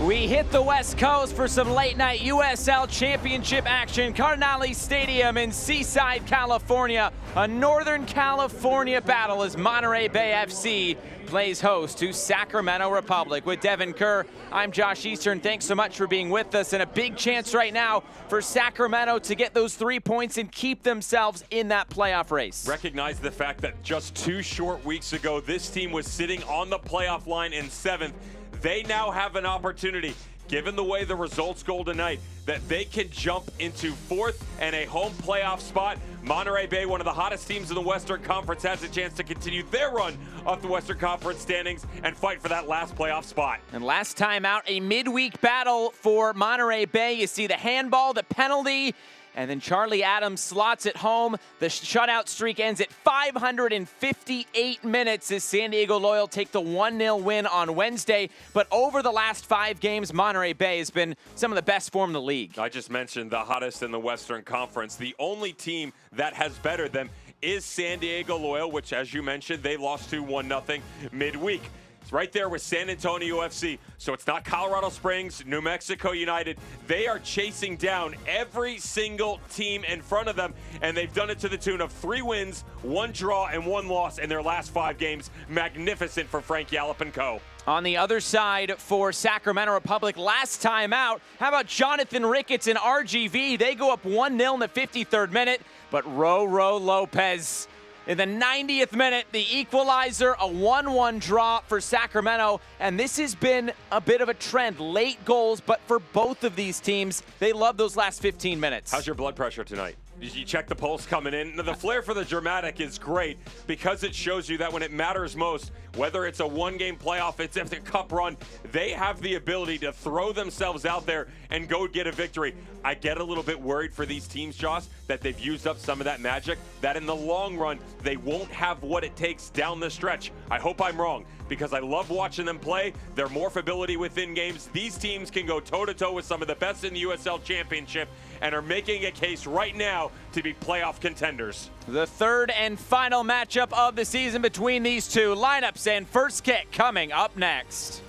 We hit the West Coast for some late-night USL Championship action. Cardinale Stadium in Seaside, California. A Northern California battle as Monterey Bay FC plays host to Sacramento Republic. With Devin Kerr, I'm Josh Eastern. Thanks so much for being with us. And a big chance right now for Sacramento to get those 3 points and keep themselves in that playoff race. Recognize the fact that just 2 short weeks ago, this team was sitting on the playoff line in 7th. They now have an opportunity, given the way the results go tonight, that they can jump into 4th and a home playoff spot. Monterey Bay, one of the hottest teams in the Western Conference, has a chance to continue their run up the Western Conference standings and fight for that last playoff spot. And last time out, a midweek battle for Monterey Bay. You see the handball, the penalty, and then Charlie Adams slots it home. The shutout streak ends at 558 minutes as San Diego Loyal take the 1-0 win on Wednesday. But over the last 5 games, Monterey Bay has been some of the best form in the league. I just mentioned the hottest in the Western Conference. The only team that has bettered them is San Diego Loyal, which, as you mentioned, they lost to 1-0 midweek. It's right there with San Antonio FC. So it's not Colorado Springs, New Mexico United. They are chasing down every single team in front of them, and they've done it to the tune of 3 wins, 1 draw, and 1 loss in their last 5 games. Magnificent for Frank Yallop and co. On the other side for Sacramento Republic, last time out, how about Jonathan Ricketts and RGV? They go up 1-0 in the 53rd minute, but Roro Lopez in the 90th minute, the equalizer, a 1-1 draw for Sacramento. And this has been a bit of a trend. Late goals, but for both of these teams, they love those last 15 minutes. How's your blood pressure tonight? Did you check the pulse coming in? The flair for the dramatic is great because it shows you that when it matters most, whether it's a 1-game playoff, it's a cup run, they have the ability to throw themselves out there and go get a victory. I get a little bit worried for these teams, Josh, that they've used up some of that magic, that in the long run, they won't have what it takes down the stretch. I hope I'm wrong, because I love watching them play. Their morphability within games. These teams can go toe-to-toe with some of the best in the USL Championship and are making a case right now to be playoff contenders. The third and final matchup of the season between these two lineups, and first kick coming up next.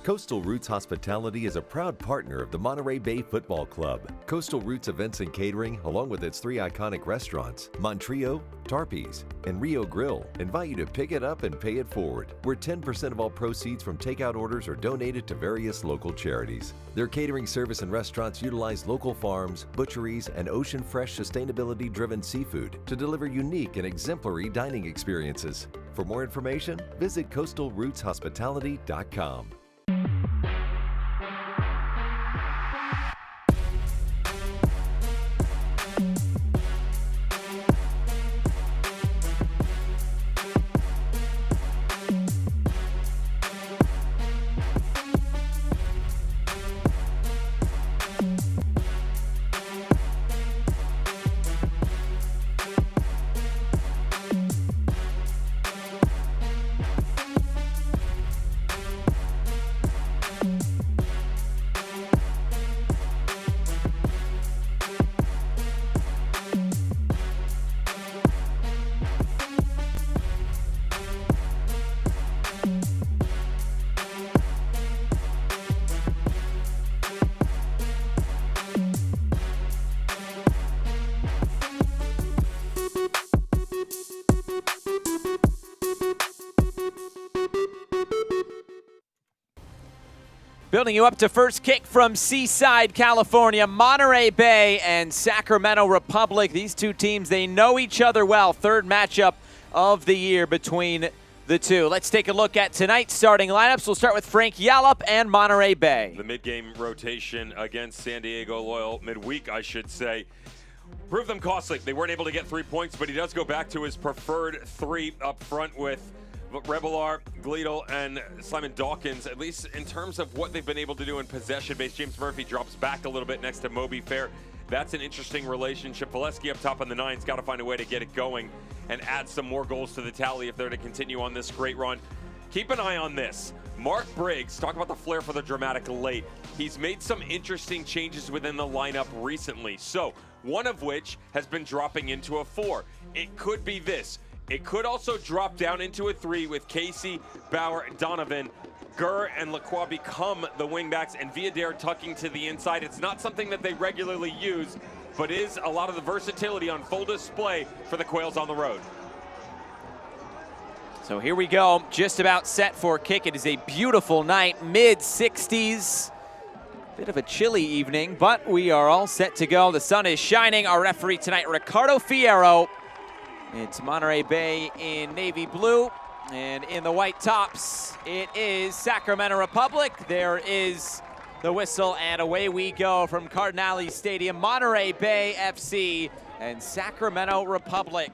Coastal Roots Hospitality is a proud partner of the Monterey Bay Football Club. Coastal Roots Events and Catering, along with its 3 iconic restaurants, Montrio, Tarpe's, and Rio Grill, invite you to pick it up and pay it forward, where 10% of all proceeds from takeout orders are donated to various local charities. Their catering service and restaurants utilize local farms, butcheries, and ocean fresh sustainability-driven seafood to deliver unique and exemplary dining experiences. For more information, visit coastalrootshospitality.com. Building you up to first kick from Seaside, California, Monterey Bay and Sacramento Republic. These two teams, they know each other well. Third matchup of the year between the two. Let's take a look at tonight's starting lineups. We'll start with Frank Yallop and Monterey Bay. The mid-game rotation against San Diego Loyal, midweek, I should say. prove them costly. They weren't able to get 3 points, but he does go back to his preferred 3 up front with Revelar, Gleedle, and Simon Dawkins. At least in terms of what they've been able to do in possession base, James Murphy drops back a little bit next to Moby Fair. That's an interesting relationship. Valesky up top on the 9's got to find a way to get it going and add some more goals to the tally if they're to continue on this great run. Keep an eye on this. Mark Briggs, talk about the flair for the dramatic late. He's made some interesting changes within the lineup recently. So, one of which has been dropping into a 4. It could be this. It could also drop down into a 3 with Casey, Bauer, and Donovan. Gurr and Lacroix become the wingbacks, and Villader tucking to the inside. It's not something that they regularly use, but is a lot of the versatility on full display for the Quails on the road. So here we go, just about set for kick. It is a beautiful night, mid-60s. Bit of a chilly evening, but we are all set to go. The sun is shining. Our referee tonight, Ricardo Fierro. It's Monterey Bay in navy blue, and in the white tops, it is Sacramento Republic. There is the whistle, and away we go from Cardinale Stadium, Monterey Bay FC and Sacramento Republic.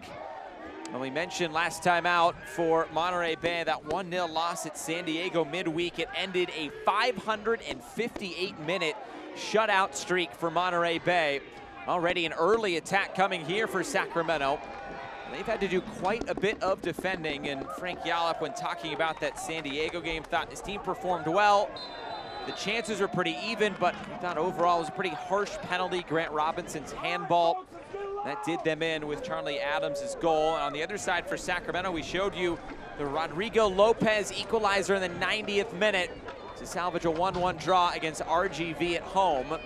And we mentioned last time out for Monterey Bay, that 1-0 loss at San Diego midweek. It ended a 558-minute shutout streak for Monterey Bay. Already an early attack coming here for Sacramento. They've had to do quite a bit of defending, and Frank Yallop, when talking about that San Diego game, thought his team performed well. The chances were pretty even, but he thought overall it was a pretty harsh penalty. Grant Robinson's handball, that did them in with Charlie Adams' goal. And on the other side for Sacramento, we showed you the Rodrigo Lopez equalizer in the 90th minute to salvage a 1-1 draw against RGV at home.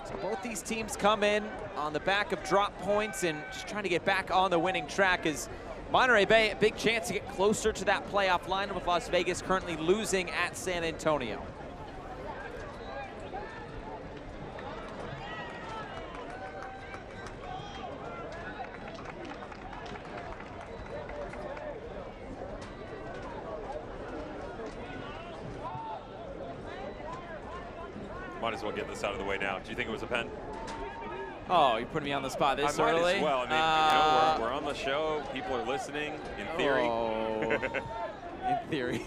So both these teams come in on the back of drop points and just trying to get back on the winning track, as Monterey Bay, a big chance to get closer to that playoff line, with Las Vegas currently losing at San Antonio. Might as well get this out of the way now. Do you think it was a pen? Oh, you're putting me on the spot this early? Might as well. I mean, you know, we're on the show. People are listening, in theory. Oh, in theory.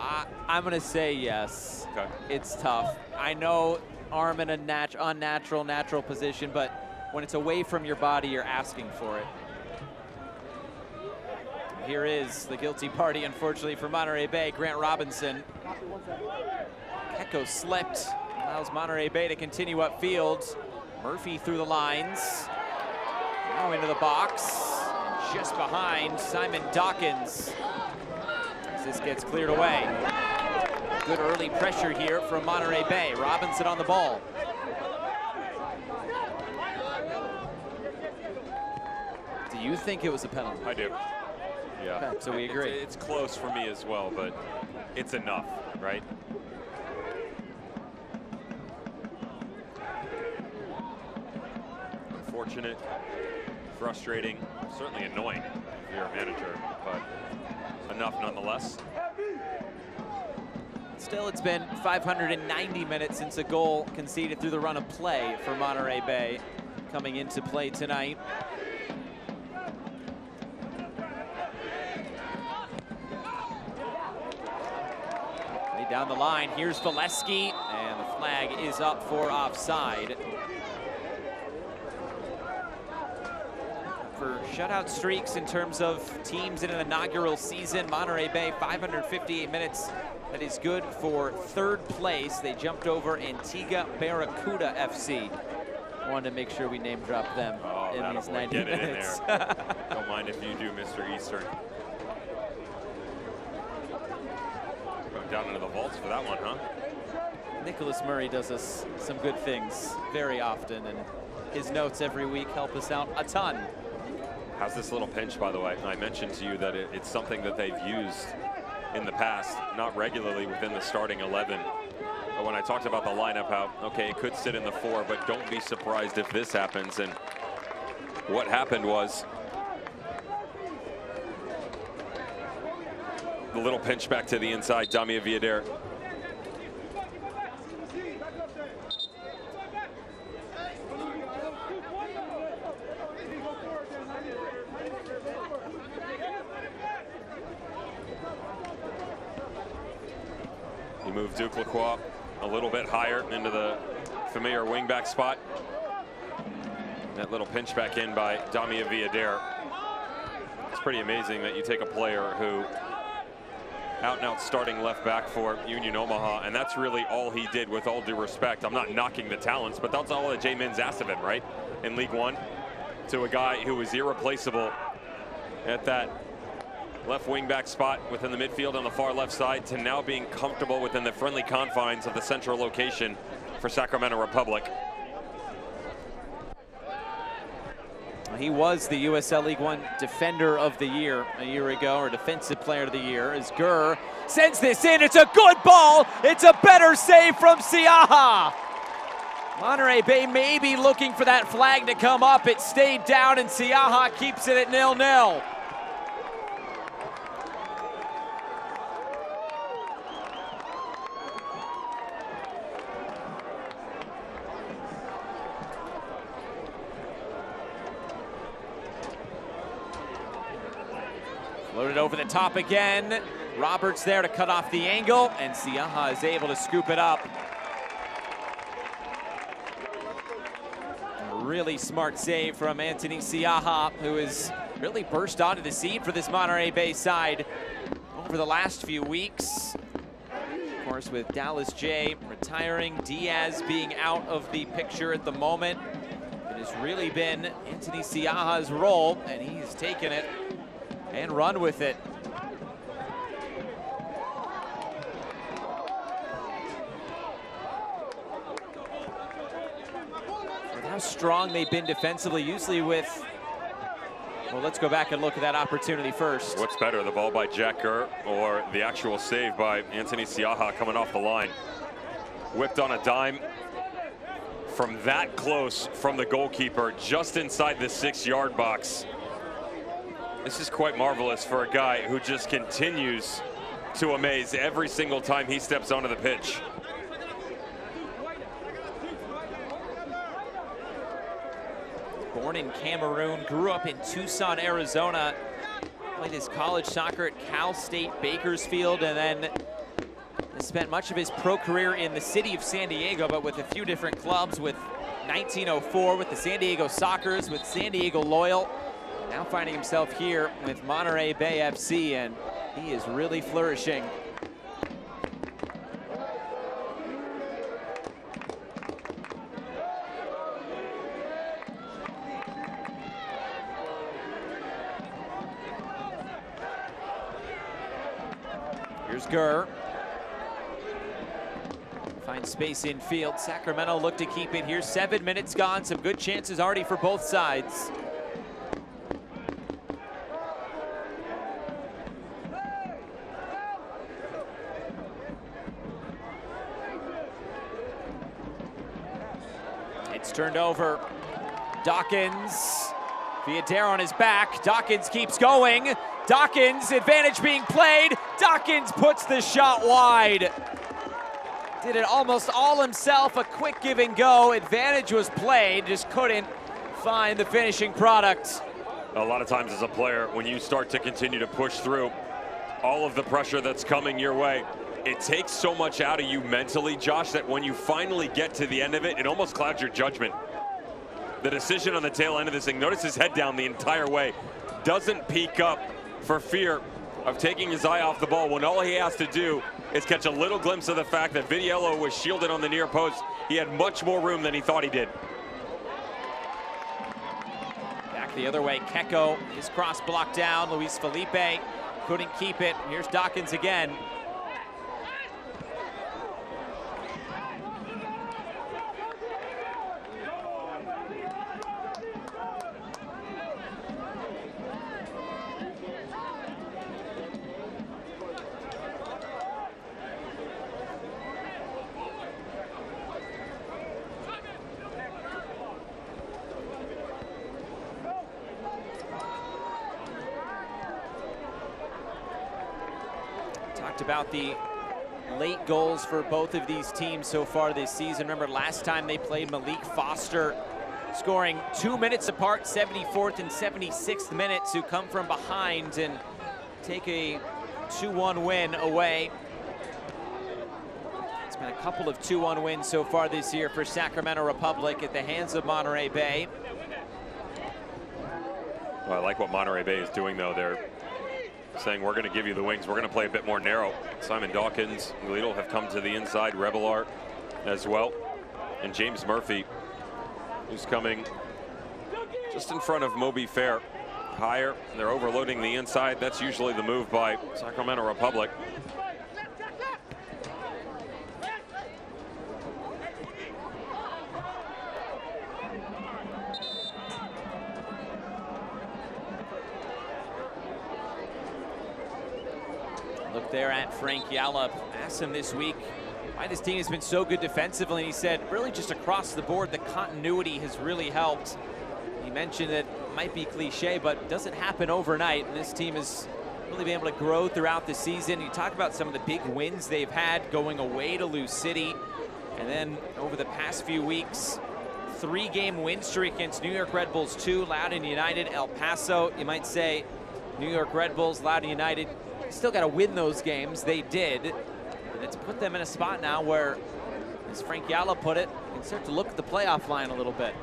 I'm going to say yes. Okay. It's tough. I know arm in a unnatural position, but when it's away from your body, you're asking for it. Here is the guilty party, unfortunately, for Monterey Bay, Grant Robinson. Echo slipped, allows Monterey Bay to continue upfield. Murphy through the lines, now into the box, just behind Simon Dawkins as this gets cleared away. Good early pressure here from Monterey Bay. Robinson on the ball. Do you think it was a penalty? I do. Yeah. Okay, so we agree. It's close for me as well, but it's enough, right? Unfortunate, frustrating, certainly annoying if you're a manager, but enough nonetheless. Still, it's been 590 minutes since a goal conceded through the run of play for Monterey Bay coming into play tonight. Play down the line, here's Valesky, and the flag is up for offside. For shutout streaks in terms of teams in an inaugural season, Monterey Bay 558 minutes. That is good for third place. They jumped over Antigua Barracuda FC. Wanted to make sure we name drop them in these 90 minutes. In there. Don't mind if you do, Mr. Eastern. Going down into the vaults for that one, huh? Nicholas Murray does us some good things very often, and his notes every week help us out a ton. How's this little pinch, by the way? I mentioned to you that it's something that they've used in the past, not regularly within the starting 11. But when I talked about the lineup, how, okay, it could sit in the 4, but don't be surprised if this happens. And what happened was the little pinch back to the inside, Damia Villader. move Duke Lacroix a little bit higher into the familiar wingback spot. That little pinch back in by Damia Villader. It's pretty amazing that you take a player who out-and-out starting left back for Union Omaha, and that's really all he did, with all due respect. I'm not knocking the talents, but that's all that Jay Min's asked of him, right? In League One, to a guy who was irreplaceable at that left wing back spot within the midfield on the far left side, to now being comfortable within the friendly confines of the central location for Sacramento Republic. He was the USL League One Defender of the Year a year ago, or Defensive Player of the Year, as Gurr sends this in. It's a good ball. It's a better save from Siaha. Monterey Bay may be looking for that flag to come up. It stayed down, and Siaha keeps it at 0-0. Floated over the top again. Roberts there to cut off the angle, and Siaha is able to scoop it up. A really smart save from Anthony Siaha, who has really burst onto the scene for this Monterey Bay side over the last few weeks. Of course, with Dallas J retiring, Diaz being out of the picture at the moment, it has really been Anthony Siaha's role, and he's taken it and run with it. With how strong they've been defensively, usually with, well, let's go back and look at that opportunity first. What's better, the ball by Jack Gurr or the actual save by Anthony Siaha coming off the line? Whipped on a dime from that close from the goalkeeper, just inside the 6-yard box. This is quite marvelous for a guy who just continues to amaze every single time he steps onto the pitch. Born in Cameroon, grew up in Tucson, Arizona, played his college soccer at Cal State Bakersfield, and then spent much of his pro career in the city of San Diego, but with a few different clubs, with 1904 with the San Diego Sockers, with San Diego Loyal. Now finding himself here with Monterey Bay FC, and he is really flourishing. Here's Gurr. Finds space in field. Sacramento look to keep it here. 7 minutes gone. Some good chances already for both sides. It's turned over. Dawkins. Villader on his back. Dawkins keeps going. Dawkins, advantage being played. Dawkins puts the shot wide. Did it almost all himself. A quick give and go. Advantage was played. Just couldn't find the finishing product. A lot of times as a player, when you start to continue to push through all of the pressure that's coming your way, it takes so much out of you mentally, Josh, that when you finally get to the end of it, it almost clouds your judgment. The decision on the tail end of this thing, notice his head down the entire way, doesn't peek up for fear of taking his eye off the ball, when all he has to do is catch a little glimpse of the fact that Vitiello was shielded on the near post. He had much more room than he thought he did. Back the other way, Keko, his cross blocked down. Luis Felipe couldn't keep it. Here's Dawkins again. About the late goals for both of these teams so far this season. Remember last time they played, Malik Foster scoring 2 minutes apart, 74th and 76th minutes, who come from behind and take a 2-1 win away. It's been a couple of 2-1 wins so far this year for Sacramento Republic at the hands of Monterey Bay. Well, I like what Monterey Bay is doing, though. They're saying, we're going to give you the wings. We're going to play a bit more narrow. Simon Dawkins, Guido have come to the inside. Rebelart as well. And James Murphy, who's coming just in front of Moby Fair. Higher, they're overloading the inside. That's usually the move by Sacramento Republic. Look there at Frank Yallop. Asked him this week why this team has been so good defensively, and he said really just across the board the continuity has really helped. He mentioned that it might be cliche, but it doesn't happen overnight, and this team has really been able to grow throughout the season. You talk about some of the big wins they've had going away to Lou City, and then over the past few weeks, 3-game win streak against New York Red Bulls 2, Loudoun United, El Paso. You might say New York Red Bulls, Loudoun United, still got to win those games. They did, and it's put them in a spot now where, as Frank Yallop put it, you can start to look at the playoff line a little bit.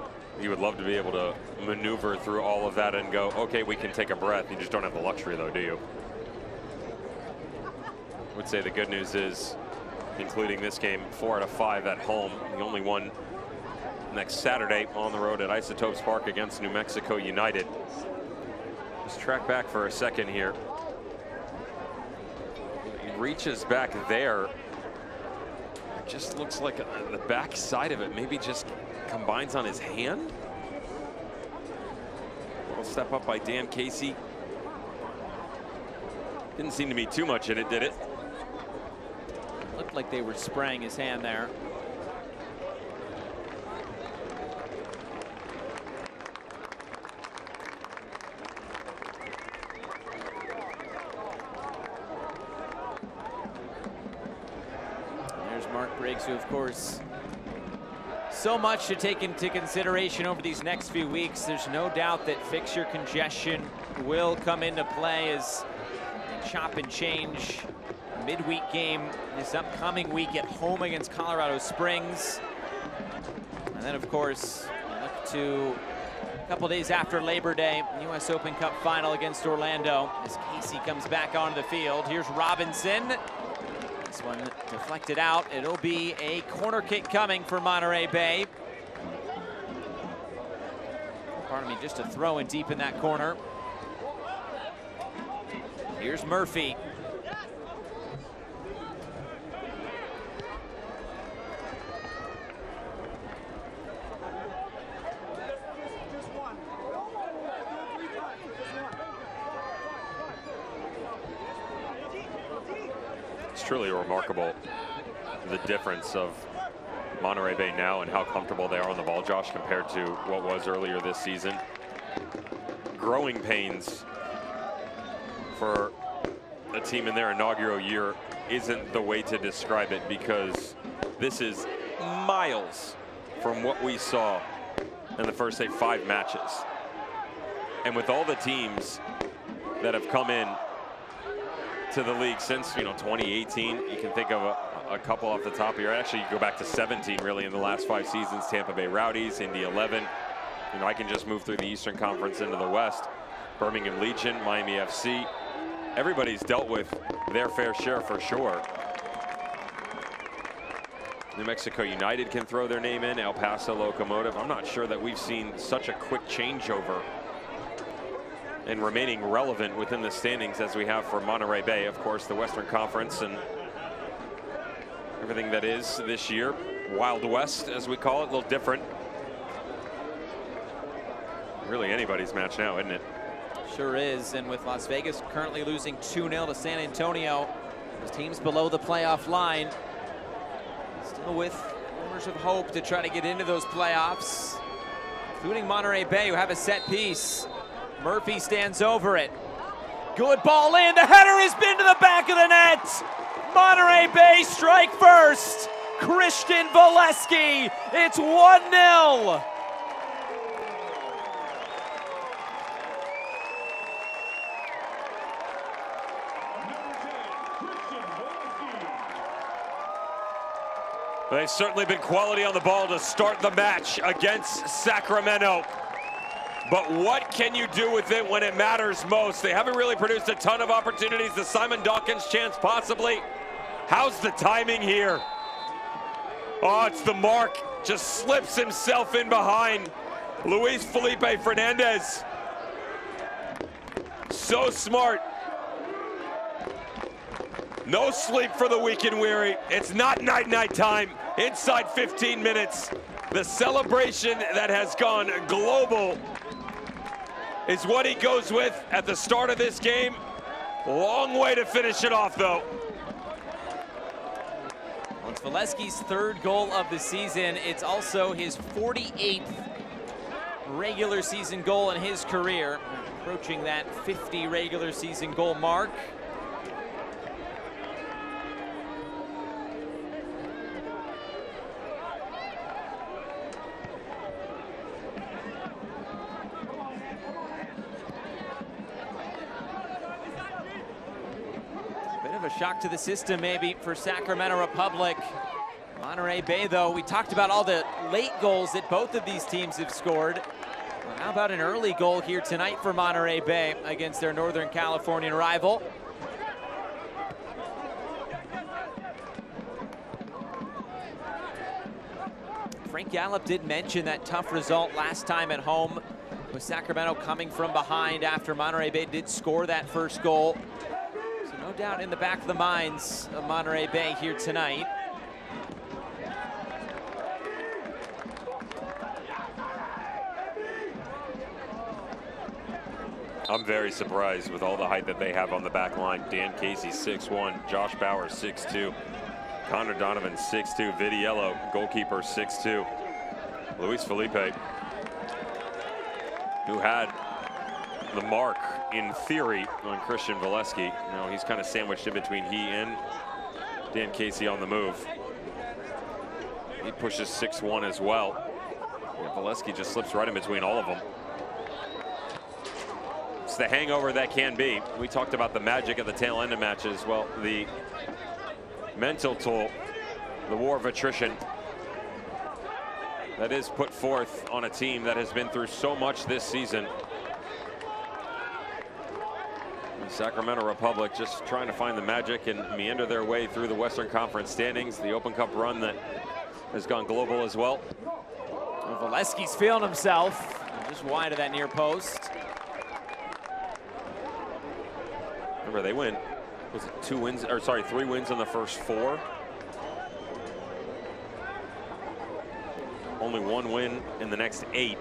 You would love to be able to maneuver through all of that and go, okay, we can take a breath. You just don't have the luxury, though, do you? I would say the good news is, including this game, 4 out of 5 at home. The only one next Saturday on the road at Isotopes Park against New Mexico United. Let's track back for a second here. He reaches back there. It just looks like the back side of it maybe just combines on his hand. A little step up by Dan Casey. Didn't seem to be too much in it, did it? Looked like they were spraying his hand there. There's Mark Briggs, who of course, so much to take into consideration over these next few weeks. There's no doubt that fixture congestion will come into play as they chop and change. Midweek game this upcoming week at home against Colorado Springs. And then, of course, look to a couple days after Labor Day, U.S. Open Cup final against Orlando as Casey comes back onto the field. Here's Robinson. This one deflected out. It'll be a corner kick coming for Monterey Bay. Pardon me, just a throw in deep in that corner. Here's Murphy. It's truly remarkable, the difference of Monterey Bay now and how comfortable they are on the ball, Josh, compared to what was earlier this season. Growing pains for a team in their inaugural year isn't the way to describe it, because this is miles from what we saw in the first, say, 5 matches. And with all the teams that have come in to the league since, 2018, you can think of a couple off the top of your head. Actually, you go back to 17, really, in the last 5 seasons. Tampa Bay Rowdies, Indy 11. I can just move through the Eastern Conference into the West. Birmingham Legion, Miami FC. Everybody's dealt with their fair share for sure. New Mexico United can throw their name in. El Paso Locomotive. I'm not sure that we've seen such a quick changeover and remaining relevant within the standings as we have for Monterey Bay. Of course, the Western Conference and everything that is this year. Wild West, as we call it, a little different. Really anybody's match now, isn't it? Sure is, and with Las Vegas currently losing 2-0 to San Antonio, those teams below the playoff line, still with glimmers of hope to try to get into those playoffs, including Monterey Bay, who have a set piece. Murphy stands over it. Good ball in. The header has been to the back of the net. Monterey Bay strike first. Christian Valesky. It's 1-0. They've certainly been quality on the ball to start the match against Sacramento. But what can you do with it when it matters most? They haven't really produced a ton of opportunities. The Simon Dawkins chance possibly. How's the timing here? Oh, it's the mark. Just slips himself in behind. Luis Felipe Fernandez. So smart. No sleep for the weak and weary. It's not night-night time. Inside 15 minutes. The celebration that has gone global is what he goes with at the start of this game. Long way to finish it off, though. Well, it's Valesky's third goal of the season. It's also his 48th regular season goal in his career, approaching that 50 regular season goal mark. A shock to the system maybe for Sacramento Republic. Monterey Bay, though, we talked about all the late goals that both of these teams have scored. Well, how about an early goal here tonight for Monterey Bay against their Northern Californian rival? Frank Gallup did mention that tough result last time at home with Sacramento coming from behind after Monterey Bay did score that first goal. No doubt in the back of the minds of Monterey Bay here tonight. I'm very surprised with all the height that they have on the back line. Dan Casey, 6'1", Josh Bowers, 6'2", Connor Donovan, 6'2", Vidiello, goalkeeper, 6'2". Luis Felipe, who had the mark in theory on Christian Valesky. Now he's kind of sandwiched in between he and Dan Casey on the move. He pushes 6'1" as well. Yeah, Valesky just slips right in between all of them. It's the hangover that can be. We talked about the magic at the tail end of matches. Well, the mental toll, the war of attrition that is put forth on a team that has been through so much this season. Sacramento Republic just trying to find the magic and meander their way through the Western Conference standings. The Open Cup run that has gone global as well. Well, Valesky's feeling himself. Just wide of that near post. Remember, they win. Was it 3 wins in the first 4? Only 1 win in the next 8.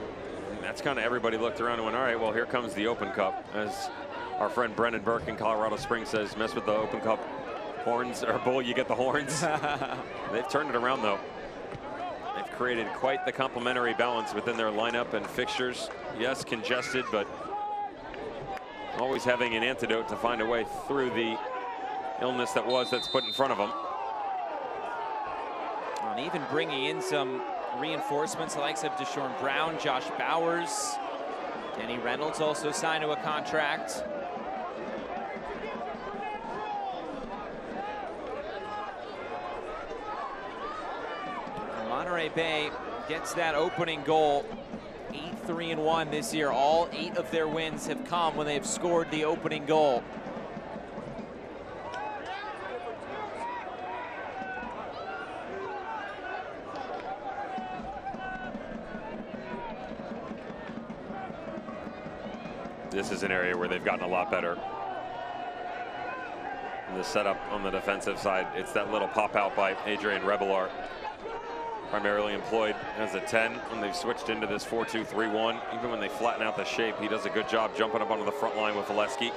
And that's kind of everybody looked around and went, all right, well, here comes the Open Cup. As our friend Brennan Burke in Colorado Springs says, mess with the Open Cup horns, or bull, you get the horns. They've turned it around, though. They've created quite the complementary balance within their lineup and fixtures. Yes, congested, but always having an antidote to find a way through the illness that's put in front of them. And even bringing in some reinforcements, the likes of Deshaun Brown, Josh Bowers. Danny Reynolds also signed to a contract. Monterey Bay gets that opening goal. 8-3-1 this year. All 8 of their wins have come when they've scored the opening goal. This is an area where they've gotten a lot better. The setup on the defensive side, it's that little pop out by Adrian Rebelar. Primarily employed as a 10 when they've switched into this 4-2-3-1. Even when they flatten out the shape, he does a good job jumping up onto the front line with Valesky.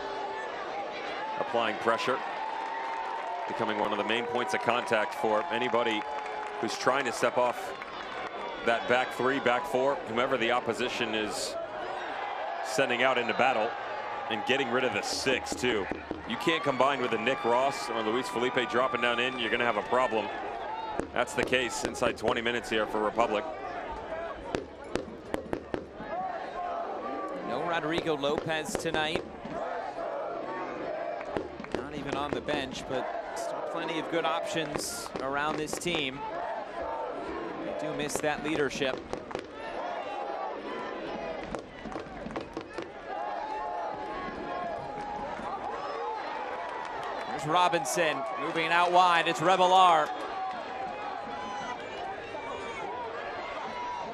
Applying pressure. Becoming one of the main points of contact for anybody who's trying to step off that back 3, back 4, whomever the opposition is sending out into battle, and getting rid of the 6 too. You can't combine with a Nick Ross or Luis Felipe dropping down in, you're gonna have a problem. That's the case inside 20 minutes here for Republic. No Rodrigo Lopez tonight. Not even on the bench, but still plenty of good options around this team. do miss that leadership. There's Robinson moving it out wide. It's Revelar.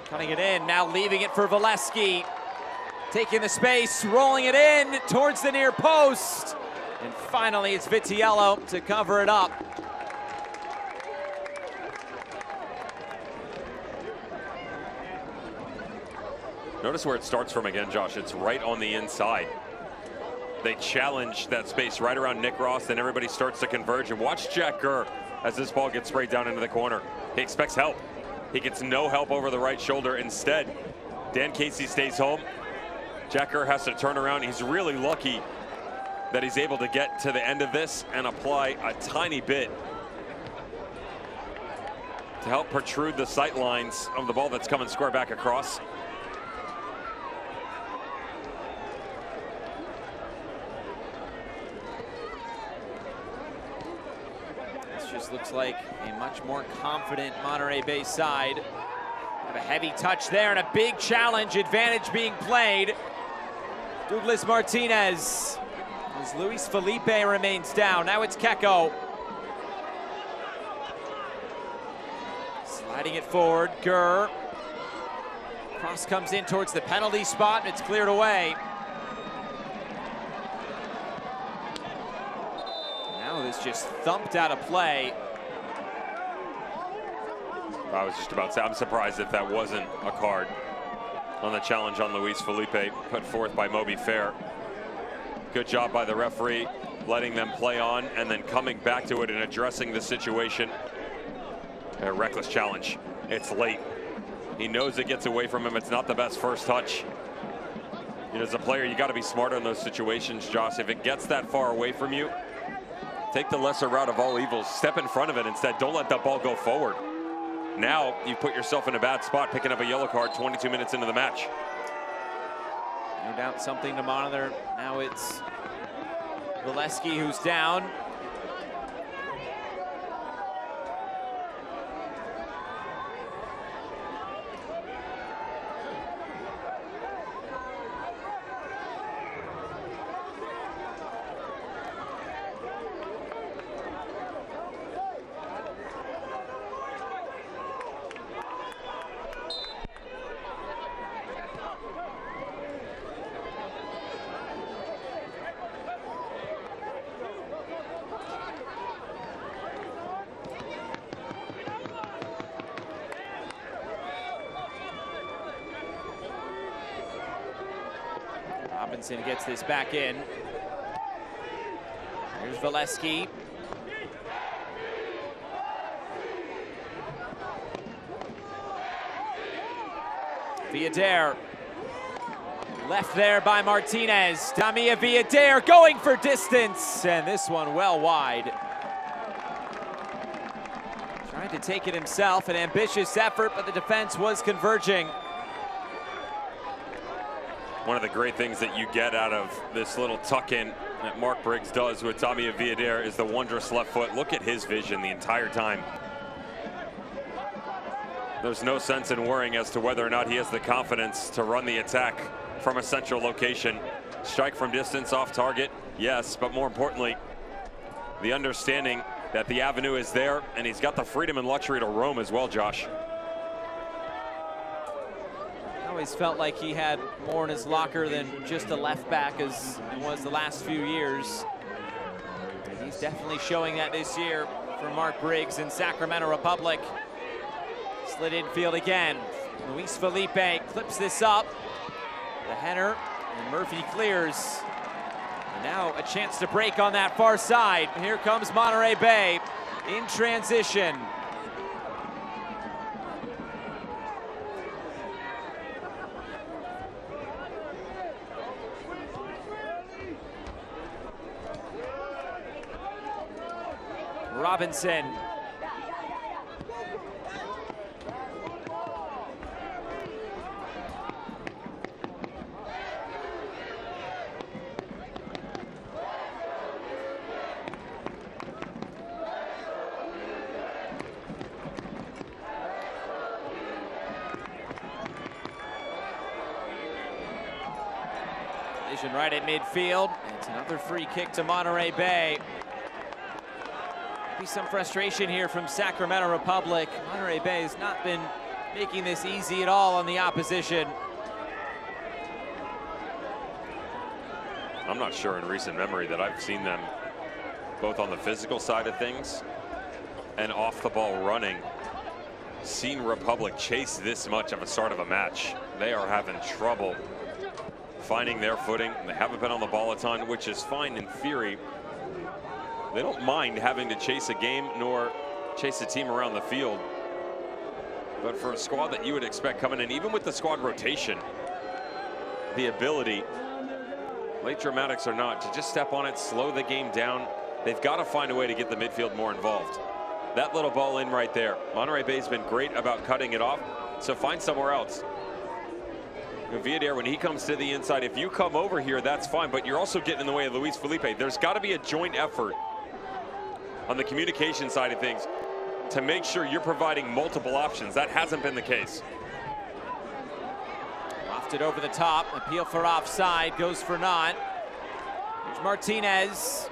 Cutting it in, now leaving it for Valesky. Taking the space, rolling it in towards the near post. And finally, it's Vitiello to cover it up. Notice where it starts from again, Josh. It's right on the inside. They challenge that space right around Nick Ross, and everybody starts to converge. And watch Jack Gurr as this ball gets sprayed down into the corner. He expects help. He gets no help over the right shoulder. Instead, Dan Casey stays home. Jack Gurr has to turn around. He's really lucky that he's able to get to the end of this and apply a tiny bit to help protrude the sight lines of the ball that's coming square back across. Looks like a much more confident Monterey Bay side. Got a heavy touch there and a big challenge, advantage being played. Douglas Martinez, as Luis Felipe remains down. Now it's Keko. Sliding it forward, Gurr. Cross comes in towards the penalty spot and it's cleared away. Now this just thumped out of play. I was just about to say, I'm surprised if that wasn't a card on the challenge on Luis Felipe, put forth by Moby Fair. Good job by the referee, letting them play on and then coming back to it and addressing the situation. A reckless challenge. It's late. He knows it gets away from him. It's not the best first touch. You know, as a player, you got to be smarter in those situations, Josh. If it gets that far away from you, take the lesser route of all evils. Step in front of it instead. Don't let that ball go forward. Now you put yourself in a bad spot, picking up a yellow card 22 minutes into the match. No doubt something to monitor. Now it's Valesky who's down. Robinson gets this back in. Here's Valesky. Villader. Left there by Martinez. Damia Villader going for distance. And this one well wide. Trying to take it himself. An ambitious effort, but the defense was converging. One of the great things that you get out of this little tuck-in that Mark Briggs does with Damia Villader is the wondrous left foot. Look at his vision the entire time. There's no sense in worrying as to whether or not he has the confidence to run the attack from a central location. Strike from distance, off target, yes, but more importantly, the understanding that the avenue is there and he's got the freedom and luxury to roam as well, Josh. Always felt like he had more in his locker than just a left back as it was the last few years. And he's definitely showing that this year for Mark Briggs in Sacramento Republic. Slid infield again. Luis Felipe clips this up. The header, and Murphy clears. And now a chance to break on that far side. Here comes Monterey Bay in transition. Robinson. Collision right at midfield. It's another free kick to Monterey Bay. Maybe some frustration here from Sacramento Republic. Monterey Bay has not been making this easy at all on the opposition. I'm not sure in recent memory that I've seen them, both on the physical side of things and off the ball running, seen Republic chase this much of a start of a match. They are having trouble finding their footing. They haven't been on the ball a ton, which is fine in theory. They don't mind having to chase a game nor chase a team around the field. But for a squad that you would expect coming in, even with the squad rotation, the ability, late dramatics or not, to just step on it, slow the game down. They've got to find a way to get the midfield more involved. That little ball in right there. Monterey Bay's been great about cutting it off, so find somewhere else. Villader, when he comes to the inside, if you come over here, that's fine, but you're also getting in the way of Luis Felipe. There's got to be a joint effort on the communication side of things to make sure you're providing multiple options. That hasn't been the case. Lofted over the top, appeal for offside, goes for naught. Here's Martinez.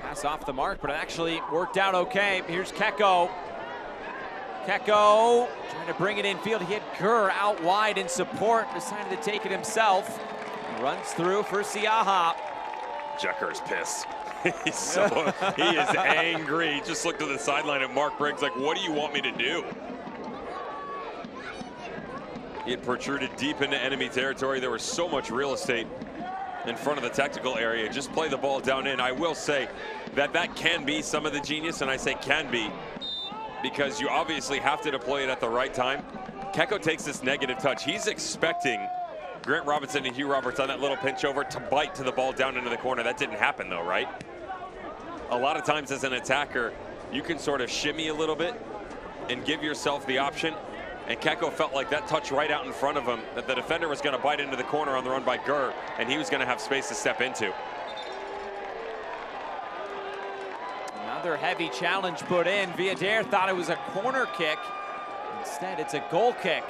Pass off the mark, but it actually worked out okay. Here's Keko. Keko trying to bring it infield. He had Gurr out wide in support, decided to take it himself. Runs through for Siaha. Jecker's pissed. He is angry. He just looked to the sideline at Mark Briggs like, what do you want me to do? He had protruded deep into enemy territory. There was so much real estate in front of the technical area. Just play the ball down in. I will say that that can be some of the genius, and I say can be because you obviously have to deploy it at the right time. Keko takes this negative touch. He's expecting Grant Robinson and Hugh Roberts on that little pinch over to bite to the ball down into the corner. That didn't happen though, right? A lot of times as an attacker, you can sort of shimmy a little bit and give yourself the option. And Keko felt like that touch right out in front of him, that the defender was going to bite into the corner on the run by Gurr, and he was going to have space to step into. Another heavy challenge put in. Villader thought it was a corner kick. Instead, it's a goal kick.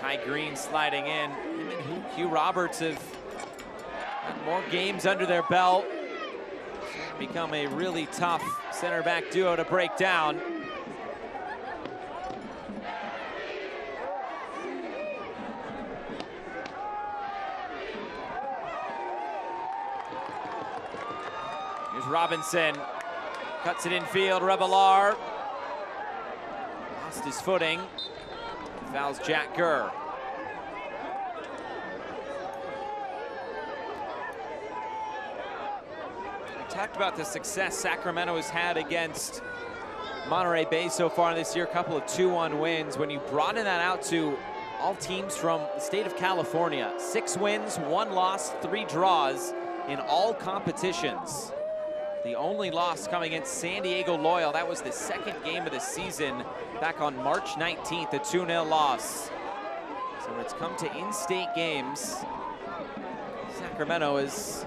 Kai Green sliding in. Him and Hugh Roberts have got more games under their belt. Become a really tough center back duo to break down. Here's Robinson. Cuts it infield. Revelar lost his footing. Fouls Jack Gurr. We talked about the success Sacramento has had against Monterey Bay so far this year, a couple of 2-1 wins. When you broaden that out to all teams from the state of California, 6 wins, 1 loss, 3 draws in all competitions. The only loss coming against San Diego Loyal. That was the second game of the season back on March 19th, a 2-0 loss. So it's come to in-state games. Sacramento has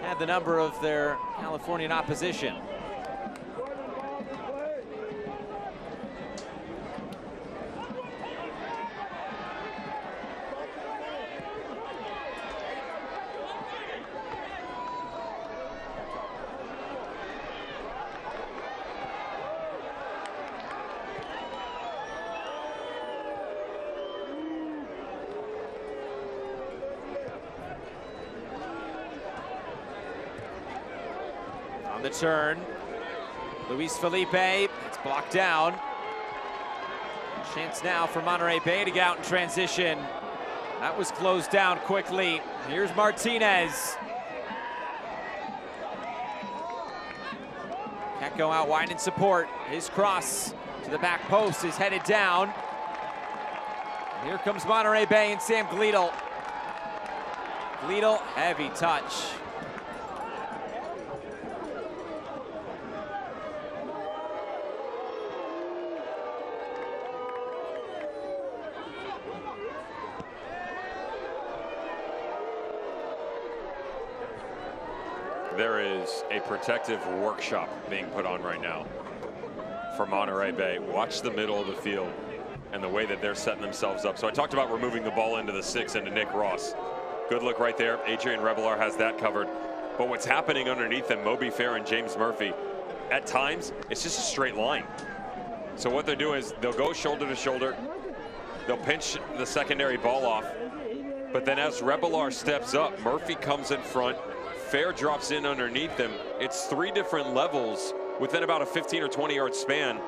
had the number of their Californian opposition. The turn, Luis Felipe, it's blocked down. Chance now for Monterey Bay to get out in transition. That was closed down quickly. Here's Martinez. Keko out wide in support. His cross to the back post is headed down. Here comes Monterey Bay and Sam Gleadle. Gleadle, heavy touch. There is a protective workshop being put on right now for Monterey Bay. Watch the middle of the field and the way that they're setting themselves up. So I talked about removing the ball into the 6 into Nick Ross. Good look right there. Adrian Revelar has that covered. But what's happening underneath them, Moby Fair and James Murphy, at times, it's just a straight line. So what they'll do is they'll go shoulder to shoulder. They'll pinch the secondary ball off. But then as Revelar steps up, Murphy comes in front. Fair drops in underneath them. It's 3 different levels within about a 15 or 20 yard span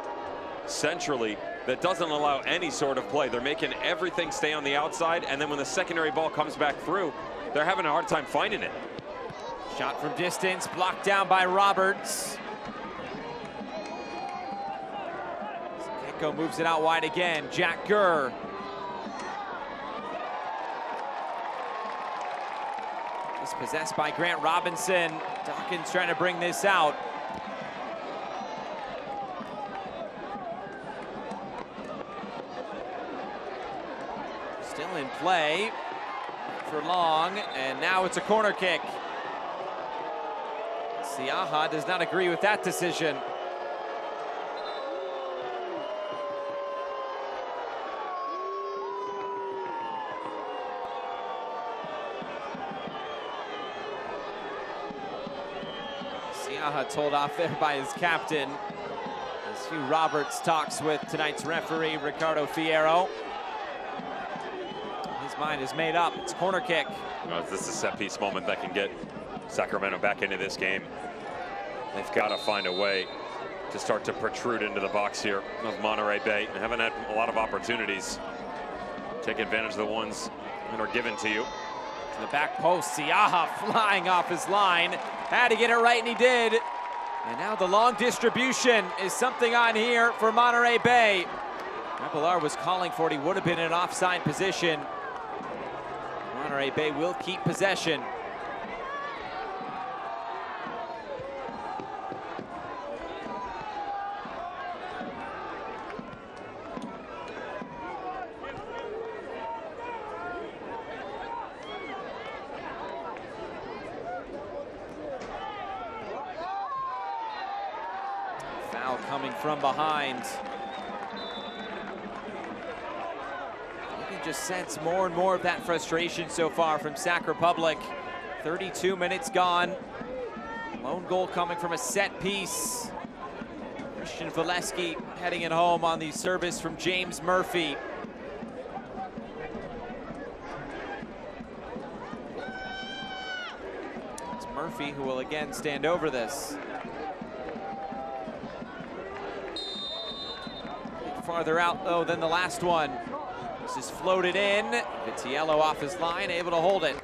centrally that doesn't allow any sort of play. They're making everything stay on the outside, and then when the secondary ball comes back through, they're having a hard time finding it. Shot from distance, blocked down by Roberts. Gecko moves it out wide again. Jack Gurr. Possessed by Grant Robinson. Dawkins trying to bring this out. Still in play for long, and now it's a corner kick. Siaha does not agree with that decision. Siaha told off there by his captain as Hugh Roberts talks with tonight's referee, Ricardo Fierro. His mind is made up. It's corner kick. This is a set piece moment that can get Sacramento back into this game. They've got to find a way to start to protrude into the box here of Monterey Bay. They haven't had a lot of opportunities. Take advantage of the ones that are given to you. To the back post, Siaha flying off his line. Had to get it right, and he did. And now the long distribution is something on here for Monterey Bay. Revelar was calling for it. He would have been in an offside position. Monterey Bay will keep possession. Foul coming from behind. You can just sense more and more of that frustration so far from Sac Republic. 32 minutes gone. Lone goal coming from a set piece. Christian Valesky heading it home on the service from James Murphy. It's Murphy who will again stand over this. Farther out though than the last one. This is floated in. Vitiello off his line, able to hold it.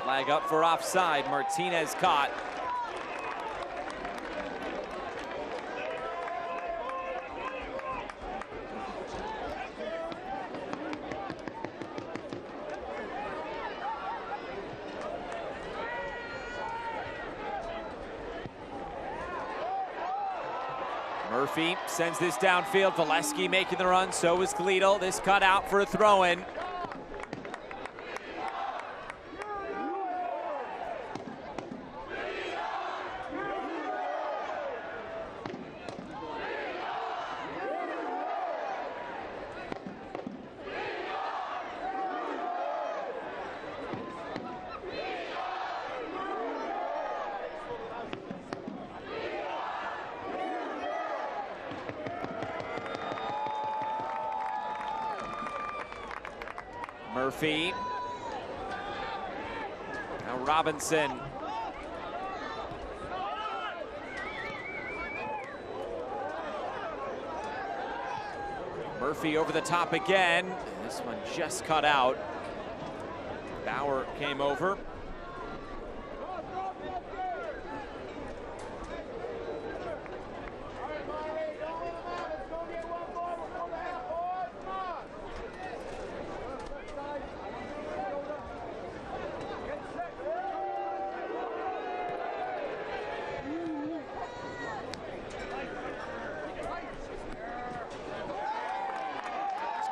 Flag up for offside. Martinez caught. Murphy sends this downfield. Valesky making the run, so is Gleadle. This cut out for a throw-in. Murphy. Now Robinson. Murphy over the top again. This one just cut out. Bauer came over.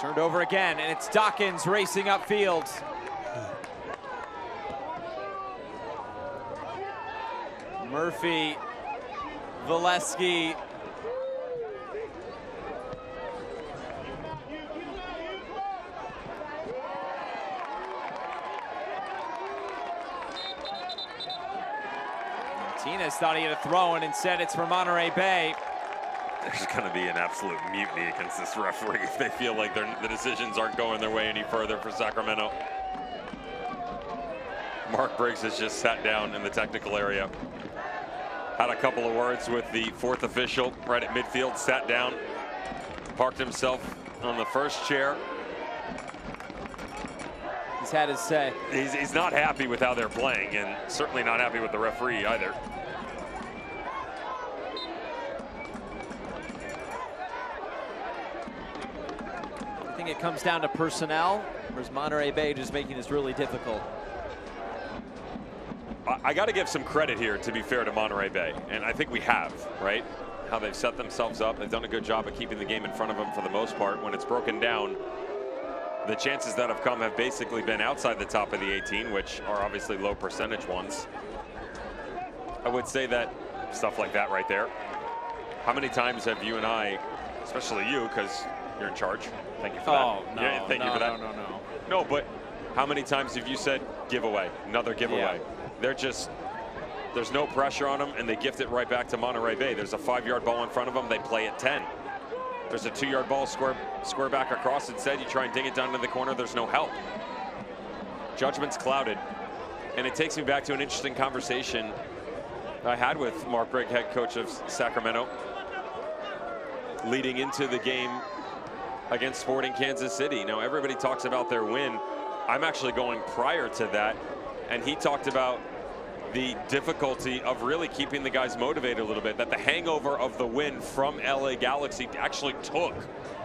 Turned over again, and it's Dawkins racing upfield. Murphy, Valesky. Martinez thought he had a throw, and instead it's for Monterey Bay. There's going to be an absolute mutiny against this referee if they feel like the decisions aren't going their way any further for Sacramento. Mark Briggs has just sat down in the technical area. Had a couple of words with the fourth official right at midfield, sat down, parked himself on the first chair. He's had his say. He's not happy with how they're playing, and certainly not happy with the referee either. I think it comes down to personnel, whereas Monterey Bay just making this really difficult. I got to give some credit here, to be fair, to Monterey Bay, and I think we have, right? How they've set themselves up. They've done a good job of keeping the game in front of them for the most part. When it's broken down, the chances that have come have basically been outside the top of the 18, which are obviously low percentage ones. I would say that stuff like that right there. How many times have you and I, especially you, because you're in charge. Thank you for that. Oh, no, yeah, thank you for that. No. No, but how many times have you said giveaway, another giveaway? Yeah. They're just, there's no pressure on them, and they gift it right back to Monterey Bay. There's a 5-yard ball in front of them, they play at 10. There's a 2-yard ball, square back across instead. You try and ding it down to the corner, there's no help. Judgment's clouded. And it takes me back to an interesting conversation I had with Mark Briggs, head coach of Sacramento, leading into the game against Sporting Kansas City. Now, everybody talks about their win. I'm actually going prior to that, and he talked about the difficulty of really keeping the guys motivated a little bit, that the hangover of the win from LA Galaxy actually took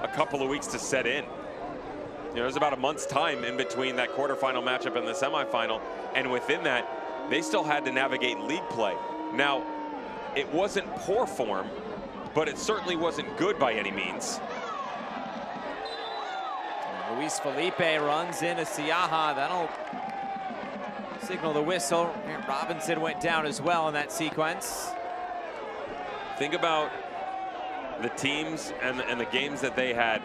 a couple of weeks to set in. You know, there's about a month's time in between that quarterfinal matchup and the semifinal, and within that, they still had to navigate league play. Now, it wasn't poor form, but it certainly wasn't good by any means. Luis Felipe runs into Siaha. That'll signal the whistle. Robinson went down as well in that sequence. Think about the teams and the games that they had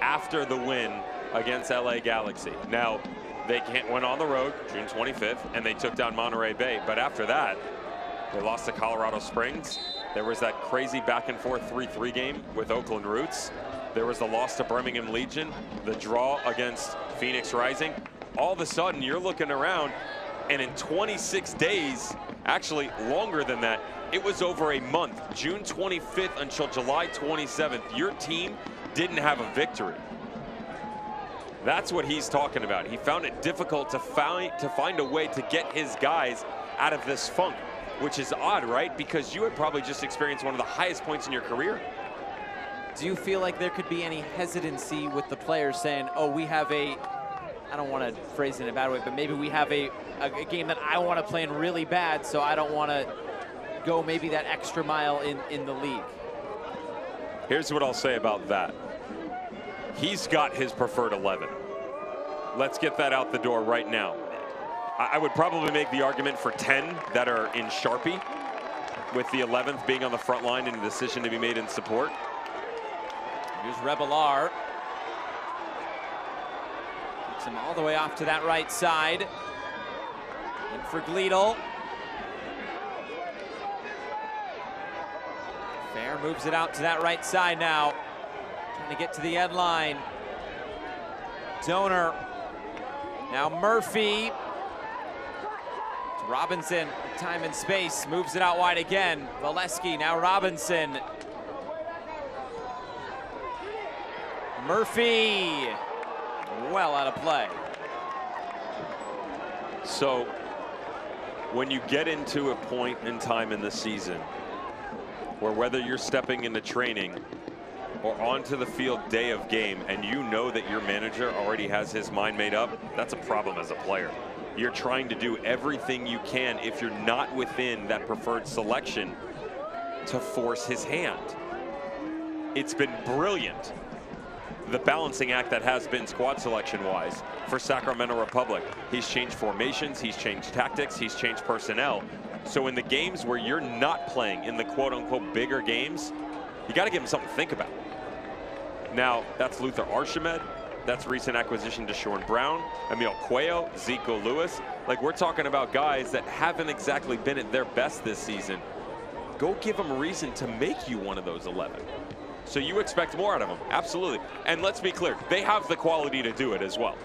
after the win against LA Galaxy. Now, they went on the road June 25th, and they took down Monterey Bay. But after that, they lost to Colorado Springs. There was that crazy back and forth 3-3 game with Oakland Roots. There was the loss to Birmingham Legion, the draw against Phoenix Rising. All of a sudden, you're looking around, and in 26 days, actually longer than that, it was over a month, June 25th until July 27th, your team didn't have a victory. That's what he's talking about. He found it difficult to find a way to get his guys out of this funk, which is odd, right? Because you had probably just experienced one of the highest points in your career. Do you feel like there could be any hesitancy with the players saying, oh, we have I don't want to phrase it in a bad way, but maybe we have a game that I want to play in really bad, so I don't want to go maybe that extra mile in the league? Here's what I'll say about that. He's got his preferred 11. Let's get that out the door right now. I would probably make the argument for 10 that are in Sharpie, with the 11th being on the front line and a decision to be made in support. Here's Rebelar. Takes him all the way off to that right side. In for Gleedle. Fair moves it out to that right side now. Trying to get to the end line. Donor. Now Murphy. To Robinson. Time and space. Moves it out wide again. Valesky. Now Robinson. Murphy. Well out of play. So when you get into a point in time in the season where whether you're stepping into training or onto the field day of game and you know that your manager already has his mind made up, that's a problem as a player. You're trying to do everything you can if you're not within that preferred selection to force his hand. It's been brilliant, the balancing act that has been squad selection-wise for Sacramento Republic. He's changed formations, he's changed tactics, he's changed personnel. So in the games where you're not playing in the quote-unquote bigger games, you got to give him something to think about. Now, that's Luther Archimed, that's recent acquisition Deshaun Brown, Emil Cuello, Zico Lewis. Like, we're talking about guys that haven't exactly been at their best this season. Go give them a reason to make you one of those 11. So you expect more out of them, absolutely. And let's be clear, they have the quality to do it as well.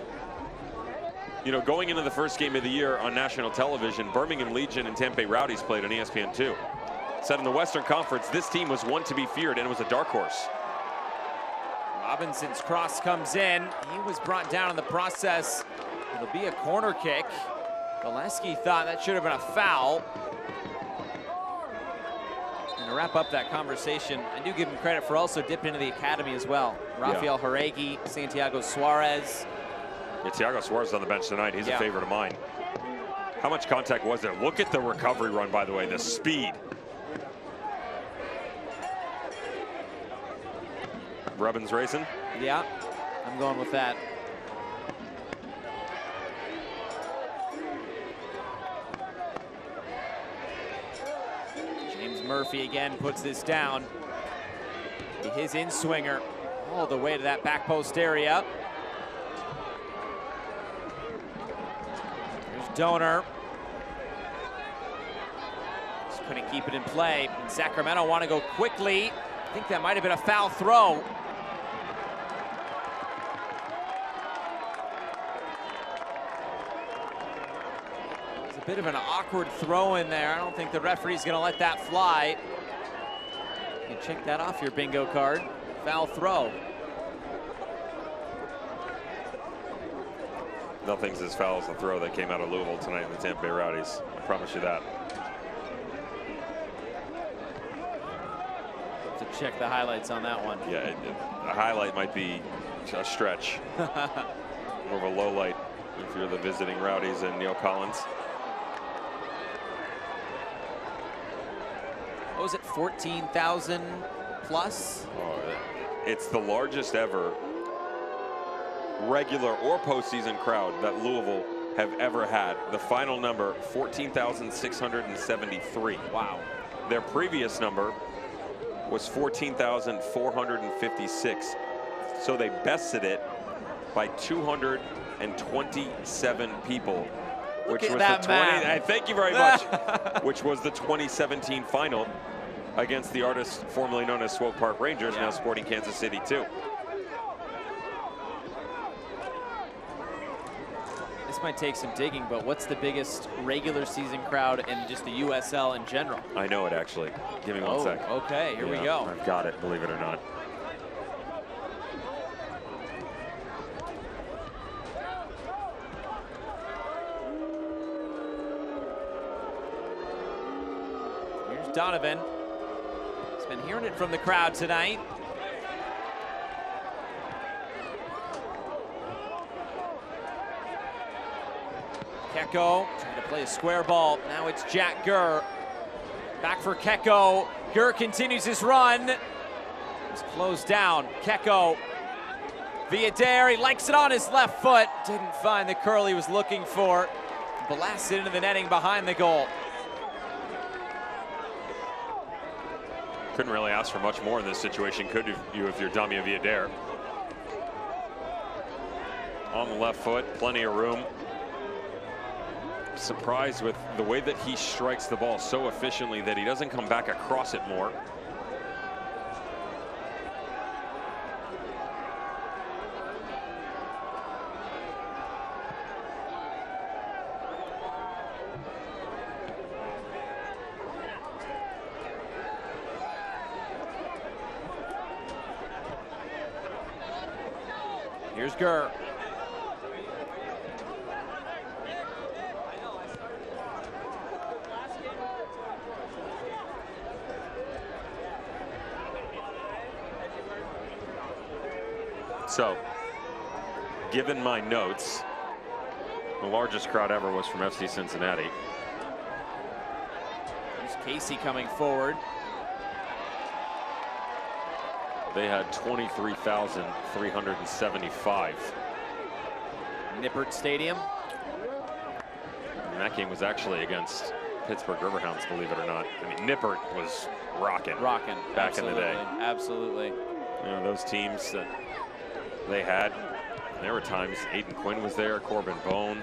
You know, going into the first game of the year on national television, Birmingham Legion and Tampa Bay Rowdies played on ESPN2. Said in the Western Conference, this team was one to be feared, and it was a dark horse. Robinson's cross comes in. He was brought down in the process. It'll be a corner kick. Gillespie thought that should have been a foul. And to wrap up that conversation, I do give him credit for also dipping into the academy as well. Rafael Jaregi, Santiago Suarez. Yeah, Thiago Suarez is on the bench tonight. He's a favorite of mine. How much contact was there? Look at the recovery run, by the way, the speed. Rubbins racing? Yeah, I'm going with that. James Murphy again puts this down. His in-swinger all the way to that back post area. There's Donor. Just couldn't keep it in play. And Sacramento want to go quickly. I think that might have been a foul throw. Bit of an awkward throw in there. I don't think the referee's going to let that fly. You can check that off your bingo card. Foul throw. Nothing's as foul as the throw that came out of Louisville tonight in the Tampa Bay Rowdies. I promise you that. To check the highlights on that one. Yeah, a highlight might be a stretch. More of a low light if you're the visiting Rowdies and Neil Collins. What was it, 14,000 plus? Oh, it's the largest ever regular or postseason crowd that Louisville have ever had. The final number, 14,673. Wow. Their previous number was 14,456. So they bested it by 227 people. Which was the 20. Thank you very much. Which was the 2017 final against the artists formerly known as Swope Park Rangers, now Sporting Kansas City 2. This might take some digging, but what's the biggest regular season crowd in just the USL in general? I know it actually. Give me one sec. Okay, here we go. I've got it, believe it or not. Donovan. He's been hearing it from the crowd tonight. Keko trying to play a square ball. Now it's Jack Gurr. Back for Keko. Gurr continues his run. It's closed down. Keko via Dare. He likes it on his left foot. Didn't find the curl he was looking for. Blasted into the netting behind the goal. Couldn't really ask for much more in this situation, could you, if you're Damien Villader? On the left foot, plenty of room. Surprised with the way that he strikes the ball so efficiently that he doesn't come back across it more. Here's Gurr. So, given my notes, the largest crowd ever was from FC Cincinnati. Here's Casey coming forward. They had 23,375. Nippert Stadium. And that game was actually against Pittsburgh Riverhounds, believe it or not. I mean, Nippert was rocking back in the day. Absolutely. You know, those teams that they had, there were times Aiden Quinn was there, Corbin Bone,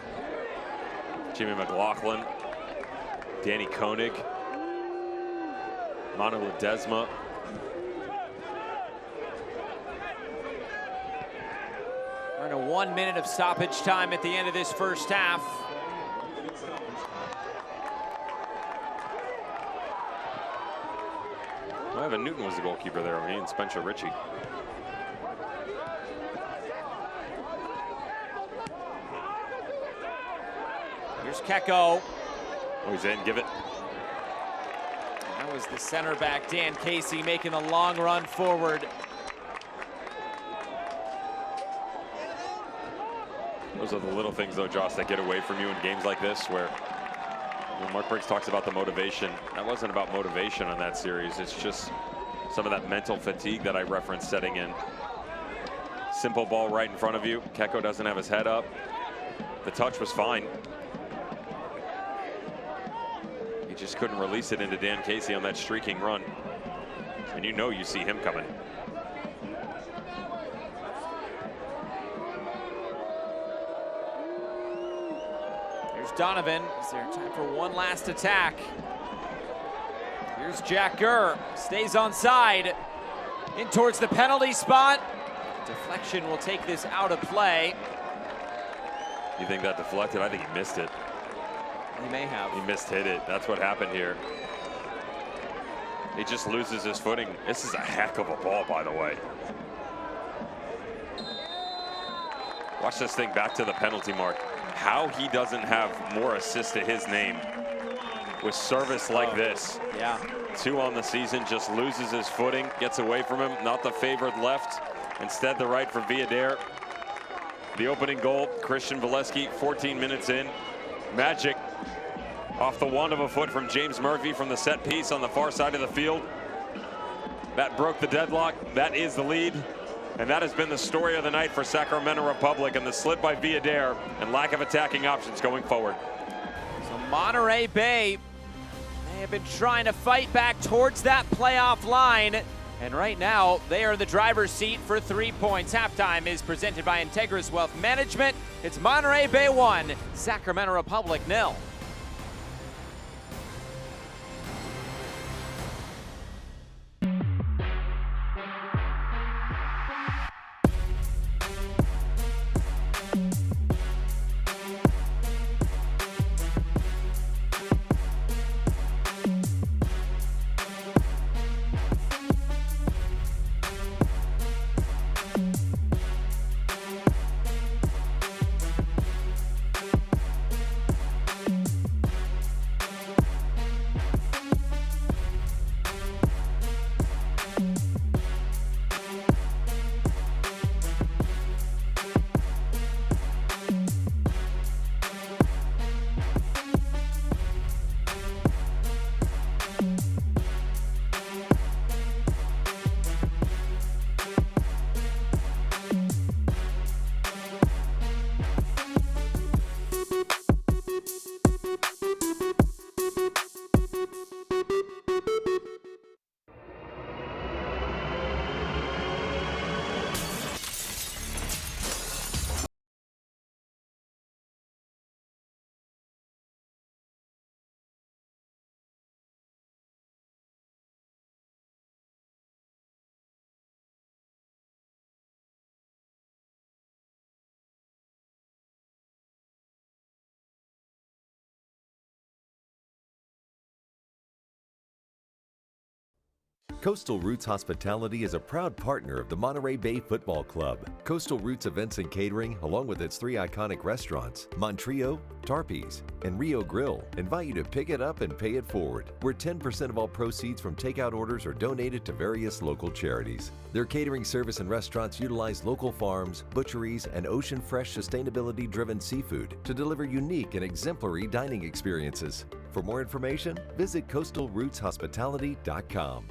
Jimmy McLaughlin, Danny Koenig, Manu Ledesma. We're in a 1 minute of stoppage time at the end of this first half. Well, Evan Newton was the goalkeeper there, he and Spencer Ritchie. Here's Kecko. Oh, he's in, give it. That was the center back, Dan Casey, making a long run forward. Those are the little things, though, Josh, that get away from you in games like this, where Mark Briggs talks about the motivation. That wasn't about motivation on that series. It's just some of that mental fatigue that I referenced setting in. Simple ball right in front of you. Kecko doesn't have his head up. The touch was fine. He just couldn't release it into Dan Casey on that streaking run. And you know you see him coming. Donovan, is there time for one last attack? Here's Jack Gurr, stays on side, in towards the penalty spot. Deflection will take this out of play. You think that deflected? I think he missed it. He may have. He mishit it. That's what happened here. He just loses his footing. This is a heck of a ball, by the way. Watch this thing back to the penalty mark. How he doesn't have more assists to his name with service like this. Yeah. 2 on the season, just loses his footing, gets away from him. Not the favored left, instead the right for Villader. The opening goal, Christian Valesky, 14 minutes in. Magic off the wand of a foot from James Murphy from the set piece on the far side of the field. That broke the deadlock. That is the lead. And that has been the story of the night for Sacramento Republic, and the slip by Villader and lack of attacking options going forward. So Monterey Bay, they have been trying to fight back towards that playoff line. And right now, they are in the driver's seat for 3 points. Halftime is presented by Integris Wealth Management. It's Monterey Bay 1, Sacramento Republic 0. Coastal Roots Hospitality is a proud partner of the Monterey Bay Football Club. Coastal Roots Events and Catering, along with its 3 iconic restaurants, Monterey, Tarpe's, and Rio Grill, invite you to pick it up and pay it forward, where 10% of all proceeds from takeout orders are donated to various local charities. Their catering service and restaurants utilize local farms, butcheries, and ocean-fresh, sustainability-driven seafood to deliver unique and exemplary dining experiences. For more information, visit coastalrootshospitality.com.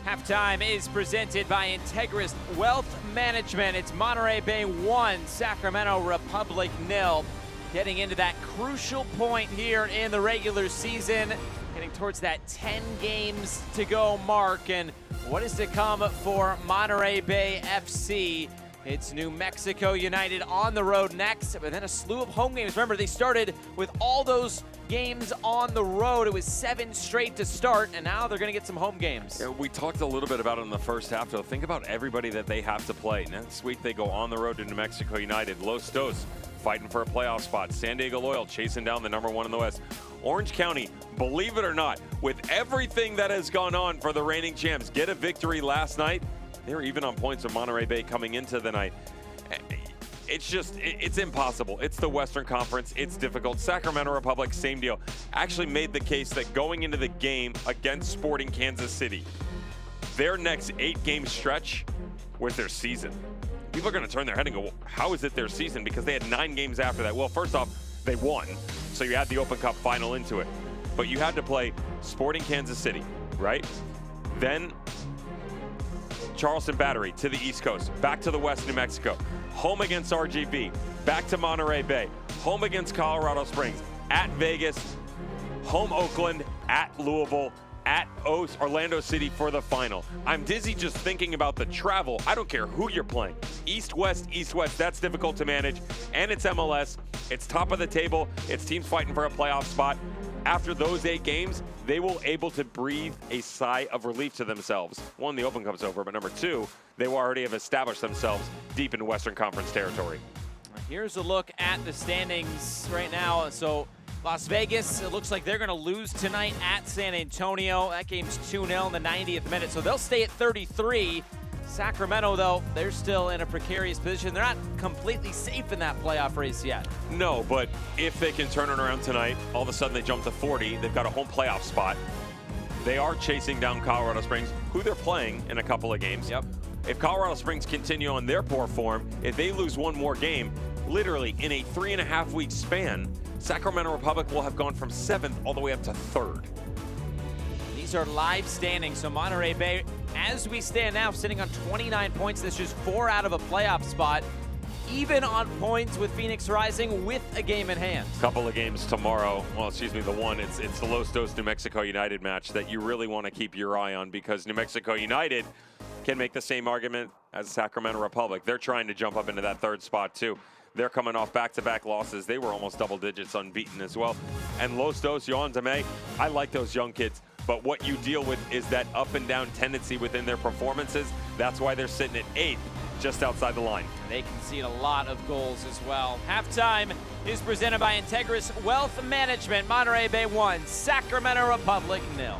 Halftime is presented by Integris Wealth Management. It's Monterey Bay 1, Sacramento Republic 0. Getting into that crucial point here in the regular season, getting towards that 10 games to go mark. And what is to come for Monterey Bay FC? It's New Mexico United on the road next, but then a slew of home games. Remember, they started with all those games on the road. It was 7 straight to start, and now they're going to get some home games. Yeah, we talked a little bit about it in the first half, though. Think about everybody that they have to play. Next week, they go on the road to New Mexico United. Los Dos fighting for a playoff spot. San Diego Loyal chasing down the #1 in the West. Orange County, believe it or not, with everything that has gone on for the reigning champs, get a victory last night. They were even on points with Monterey Bay coming into the night. It's impossible. It's the Western Conference. It's difficult. Sacramento Republic, same deal. Actually made the case that going into the game against Sporting Kansas City, their next 8-game stretch was their season. People are going to turn their head and go, well, how is it their season? Because they had 9 games after that. Well, first off, they won, so you had the Open Cup final into it. But you had to play Sporting Kansas City, right? Then Charleston Battery to the East Coast, back to the West, New Mexico, home against RGV, back to Monterey Bay, home against Colorado Springs, at Vegas, home Oakland, at Louisville, at Orlando City for the final. I'm dizzy just thinking about the travel. I don't care who you're playing. East-West, East-West, that's difficult to manage. And it's MLS. It's top of the table. It's teams fighting for a playoff spot. After those 8 games, they will able to breathe a sigh of relief to themselves. 1, the Open Cup's over, but number 2, they will already have established themselves deep into Western Conference territory. Here's a look at the standings right now. So Las Vegas, it looks like they're going to lose tonight at San Antonio. That game's 2-0 in the 90th minute, so they'll stay at 33. Sacramento, though, they're still in a precarious position. They're not completely safe in that playoff race yet. No, but if they can turn it around tonight, all of a sudden they jump to 40. They've got a home playoff spot. They are chasing down Colorado Springs, who they're playing in a couple of games. Yep. If Colorado Springs continue on their poor form, if they lose one more game, literally in a 3.5-week span, Sacramento Republic will have gone from 7th all the way up to 3rd. These are live standings, so Monterey Bay, as we stand now, sitting on 29 points. That's just 4 out of a playoff spot. Even on points with Phoenix Rising with a game in hand. Couple of games tomorrow. Well, excuse me, the one, it's the Los Dos New Mexico United match that you really want to keep your eye on, because New Mexico United can make the same argument as Sacramento Republic. They're trying to jump up into that 3rd spot too. They're coming off back-to-back losses. They were almost double digits unbeaten as well. And Los Dos, Yohan Deme, I like those young kids. But what you deal with is that up and down tendency within their performances. That's why they're sitting at 8th, just outside the line. They concede a lot of goals as well. Halftime is presented by Integris Wealth Management. Monterey Bay 1, Sacramento Republic 0.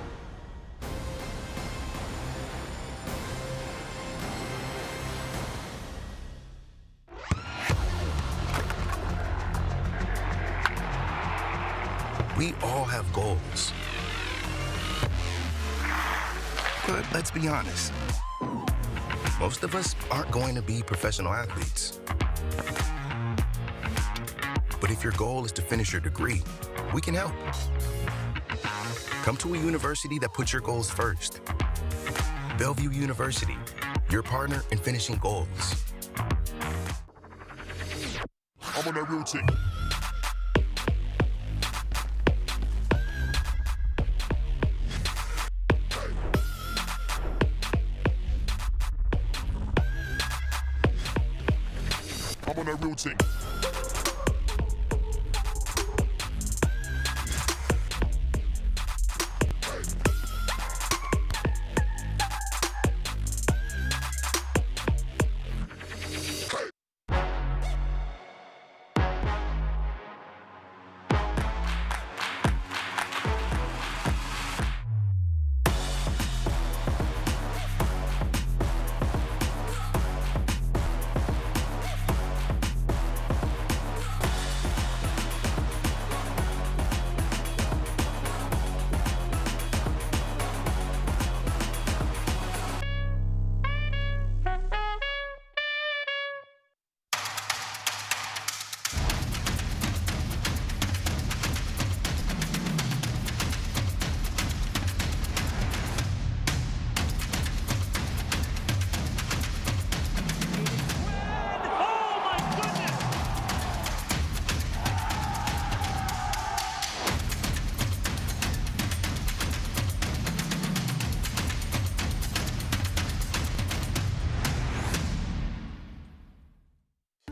We all have goals. But let's be honest, most of us aren't going to be professional athletes. But if your goal is to finish your degree, we can help. Come to a university that puts your goals first. Bellevue University, your partner in finishing goals. I'm on that real team. I'm on that real team.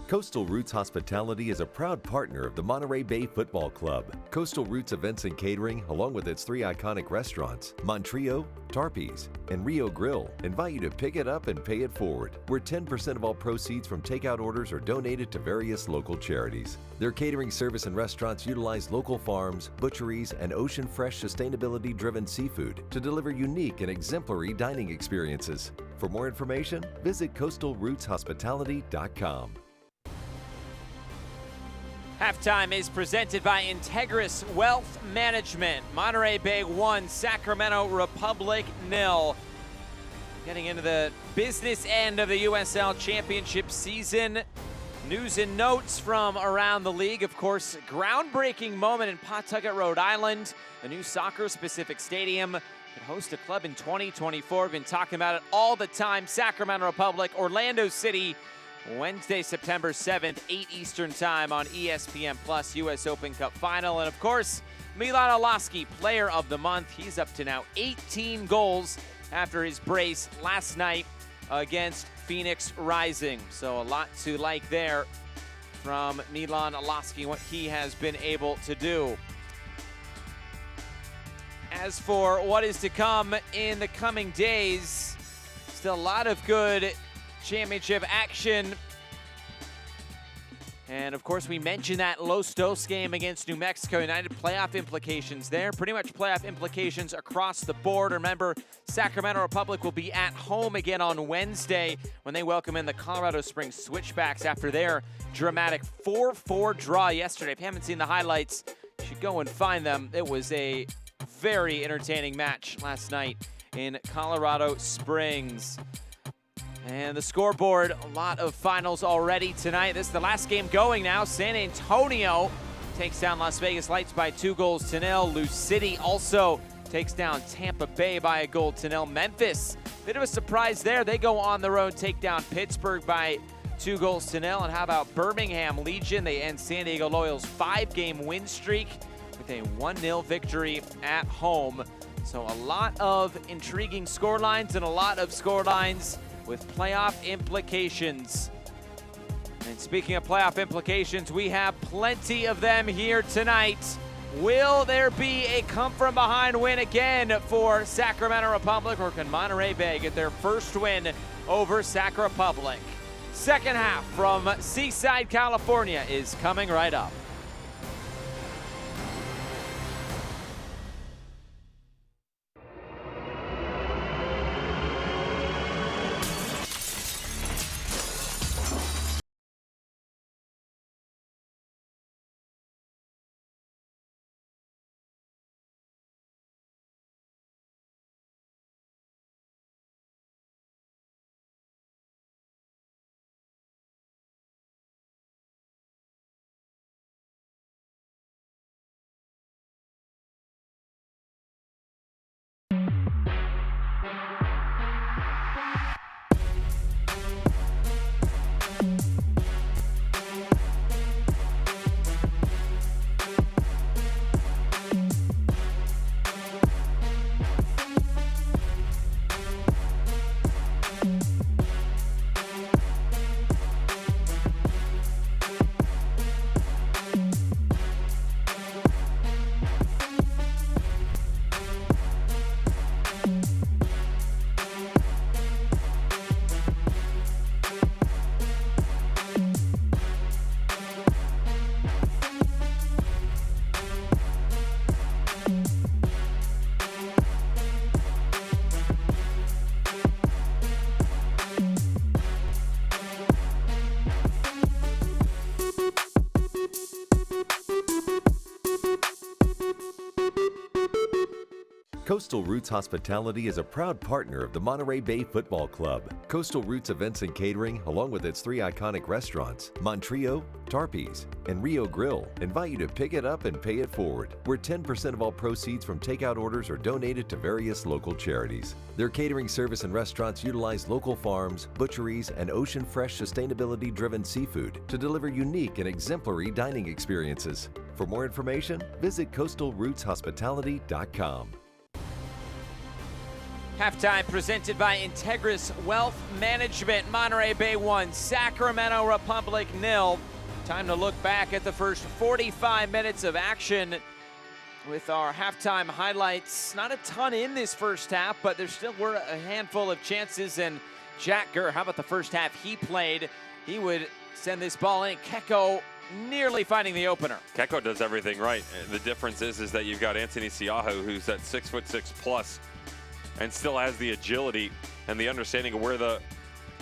Coastal Roots Hospitality is a proud partner of the Monterey Bay Football Club. Coastal Roots Events and Catering, along with its 3 iconic restaurants, Monterey, Tarpe's, and Rio Grill, invite you to pick it up and pay it forward, where 10% of all proceeds from takeout orders are donated to various local charities. Their catering service and restaurants utilize local farms, butcheries, and ocean-fresh, sustainability-driven seafood to deliver unique and exemplary dining experiences. For more information, visit coastalrootshospitality.com. Halftime is presented by Integris Wealth Management. Monterey Bay 1, Sacramento Republic 0. Getting into the business end of the USL Championship season. News and notes from around the league. Of course, groundbreaking moment in Pawtucket, Rhode Island. A new soccer-specific stadium could host a club in 2024. We've been talking about it all the time. Sacramento Republic, Orlando City, Wednesday, September 7th, 8 Eastern Time on ESPN Plus, U.S. Open Cup Final. And of course, Milan Alaski, Player of the Month. He's up to now 18 goals after his brace last night against Phoenix Rising. So a lot to like there from Milan Alaski, what he has been able to do. As for what is to come in the coming days, still a lot of good championship action. And of course, we mentioned that Los Dos game against New Mexico United. Playoff implications there. Pretty much playoff implications across the board. Remember, Sacramento Republic will be at home again on Wednesday when they welcome in the Colorado Springs Switchbacks after their dramatic 4-4 draw yesterday. If you haven't seen the highlights, you should go and find them. It was a very entertaining match last night in Colorado Springs. And the scoreboard, a lot of finals already tonight. This is the last game going now. San Antonio takes down Las Vegas Lights by 2-0. Lou City also takes down Tampa Bay by 1-0. Memphis, bit of a surprise there. They go on the road, take down Pittsburgh by 2-0. And how about Birmingham Legion? They end San Diego Loyal's 5-game win streak with a 1-0 victory at home. So a lot of intriguing scorelines and a lot of scorelines with playoff implications. And speaking of playoff implications, we have plenty of them here tonight. Will there be a come-from-behind win again for Sacramento Republic, or can Monterey Bay get their first win over Sac Republic? Second half from Seaside, California is coming right up. Coastal Roots Hospitality is a proud partner of the Monterey Bay Football Club. Coastal Roots Events and Catering, along with its 3 iconic restaurants, Monterey, Tarpe's, and Rio Grill, invite you to pick it up and pay it forward, where 10% of all proceeds from takeout orders are donated to various local charities. Their catering service and restaurants utilize local farms, butcheries, and ocean-fresh, sustainability-driven seafood to deliver unique and exemplary dining experiences. For more information, visit coastalrootshospitality.com. Halftime presented by Integris Wealth Management. Monterey Bay 1, Sacramento Republic 0. Time to look back at the first 45 minutes of action with our halftime highlights. Not a ton in this first half, but there still were a handful of chances. And Jack Gurr, how about the first half he played? He would send this ball in. Keko nearly finding the opener. Keko does everything right. The difference is that you've got Anthony Siahu, who's at 6'6" plus, and still has the agility and the understanding of where the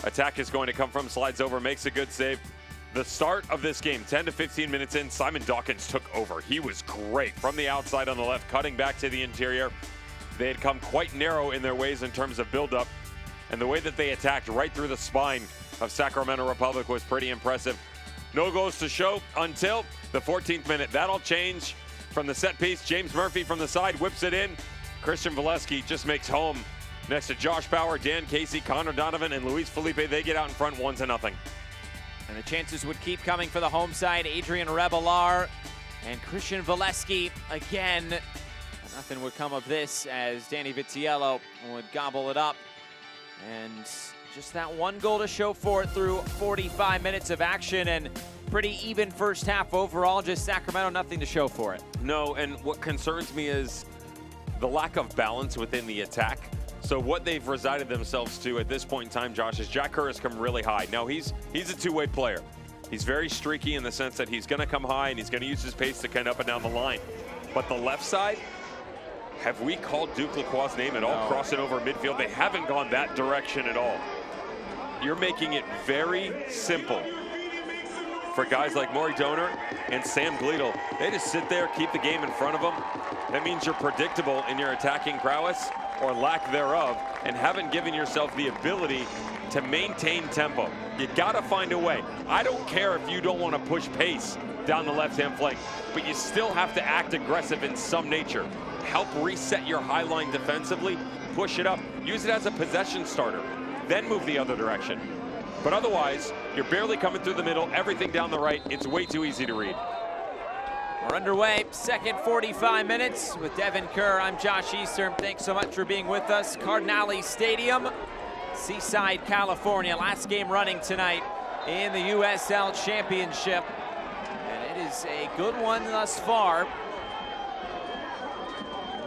attack is going to come from. Slides over, makes a good save. The start of this game, 10 to 15 minutes in, Simon Dawkins took over. He was great from the outside on the left, cutting back to the interior. They had come quite narrow in their ways in terms of buildup, and the way that they attacked right through the spine of Sacramento Republic was pretty impressive. No goals to show until the 14th minute. That'll change from the set piece. James Murphy from the side whips it in. Christian Valesky just makes home next to Josh Bauer, Dan Casey, Connor Donovan, and Luis Felipe. They get out in front 1-0. And the chances would keep coming for the home side. Adrian Rebelar and Christian Valesky again. Nothing would come of this as Danny Vitiello would gobble it up. And just that one goal to show for it through 45 minutes of action, and pretty even first half overall. Just Sacramento, nothing to show for it. No, and what concerns me is the lack of balance within the attack. So what they've resided themselves to at this point in time, Josh, is Jack Kerr has come really high. Now he's a two-way player. He's very streaky in the sense that he's going to come high and he's going to use his pace to cut up and down the line. But the left side, have we called Duke Lacroix's name at all? No. Crossing over midfield, they haven't gone that direction at all. You're making it very simple for guys like Maury Donor and Sam Gleadle. They just sit there, keep the game in front of them. That means you're predictable in your attacking prowess or lack thereof, and haven't given yourself the ability to maintain tempo. You gotta find a way. I don't care if you don't want to push pace down the left-hand flank, but you still have to act aggressive in some nature. Help reset your high line defensively, push it up, use it as a possession starter, then move the other direction. But otherwise, you're barely coming through the middle, everything down the right. It's way too easy to read. We're underway, second 45 minutes with Devin Kerr. I'm Josh Easter. Thanks so much for being with us. Cardinale Stadium, Seaside, California. Last game running tonight in the USL Championship. And it is a good one thus far.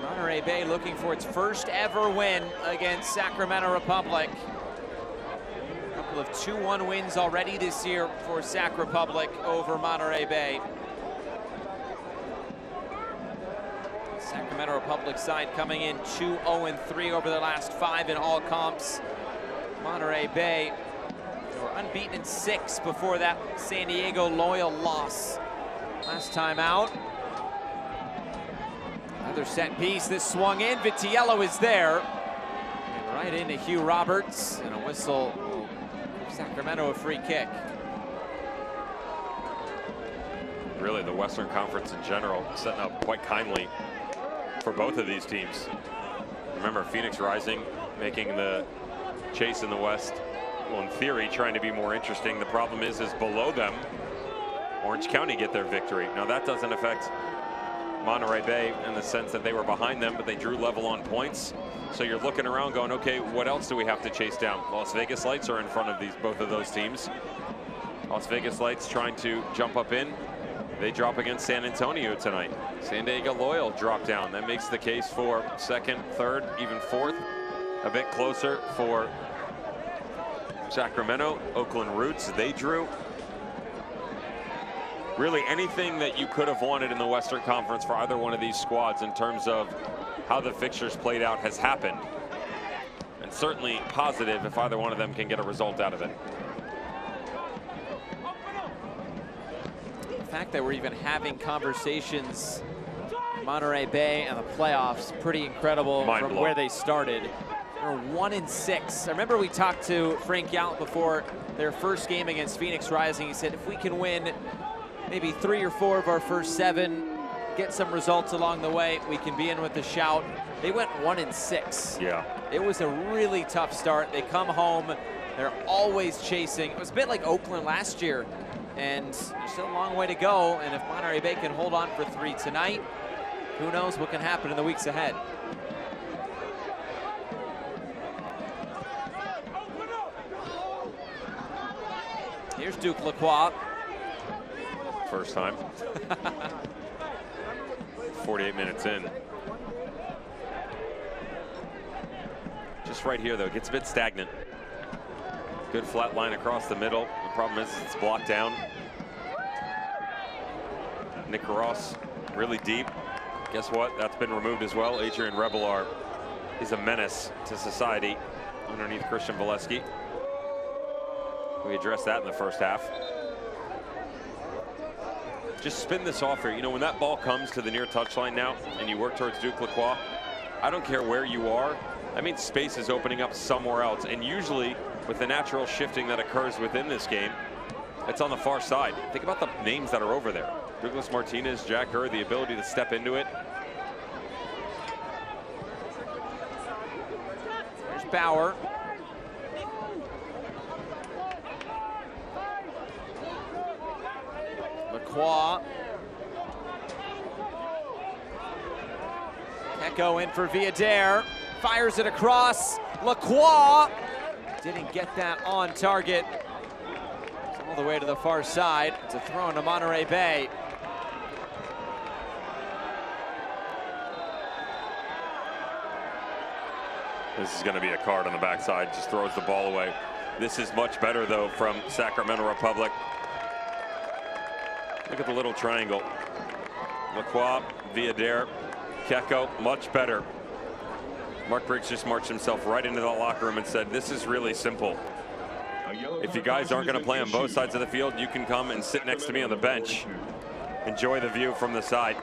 Monterey Bay looking for its first ever win against Sacramento Republic. A couple of 2-1 wins already this year for Sac Republic over Monterey Bay. Sacramento Republic side coming in 2-0-3 over their last 5 in all comps. Monterey Bay, they were unbeaten in 6 before that San Diego Loyal loss last time out. Another set piece, this swung in, Vitiello is there. And right into Hugh Roberts, and a whistle will give Sacramento a free kick. Really, the Western Conference in general setting up quite kindly for both of these teams. Remember, Phoenix Rising making the chase in the West, well, in theory, trying to be more interesting. The problem is below them, Orange County get their victory. Now, that doesn't affect Monterey Bay in the sense that they were behind them, but they drew level on points. So you're looking around going, okay, what else do we have to chase down? Las Vegas Lights are in front of both of those teams. Las Vegas Lights trying to jump up in. They drop against San Antonio tonight. San Diego Loyal drop down. That makes the case for second, third, even fourth. A bit closer for Sacramento. Oakland Roots, they drew. Really anything that you could have wanted in the Western Conference for either one of these squads in terms of how the fixtures played out has happened. And certainly positive if either one of them can get a result out of it. The fact that we're even having conversations in Monterey Bay and the playoffs, pretty incredible from where they started. They're 1-6. I remember we talked to Frank Yount before their first game against Phoenix Rising. He said, if we can win maybe 3 or 4 of our first 7, get some results along the way, we can be in with a shout. They went 1-6. Yeah. It was a really tough start. They come home, they're always chasing. It was a bit like Oakland last year, and there's still a long way to go. And if Monterey Bay can hold on for 3 tonight, who knows what can happen in the weeks ahead. Here's Duke Lacroix. First time. 48 minutes in. Just right here, though, it gets a bit stagnant. Good flat line across the middle. The problem is it's blocked down. Nick Ross really deep. Guess what? That's been removed as well. Adrian Revelar is a menace to society underneath Christian Valesky. We addressed that in the first half. Just spin this off here. You know, when that ball comes to the near touchline now and you work towards Duke Lacroix, I don't care where you are. That means space is opening up somewhere else. And usually with the natural shifting that occurs within this game, it's on the far side. Think about the names that are over there. Douglas Martinez, Jack Kerr, the ability to step into it. There's Bauer. Lacroix. Echo in for Villadere. Fires it across. Lacroix didn't get that on target. It's all the way to the far side. It's a throw into Monterey Bay. This is going to be a card on the backside. Just throws the ball away. This is much better, though, from Sacramento Republic. Look at the little triangle. Lacroix, Villadere, Keko, much better. Mark Briggs just marched himself right into the locker room and said, this is really simple. If you guys aren't going to play on both sides of the field, you can come and sit next to me on the bench. Enjoy the view from the side.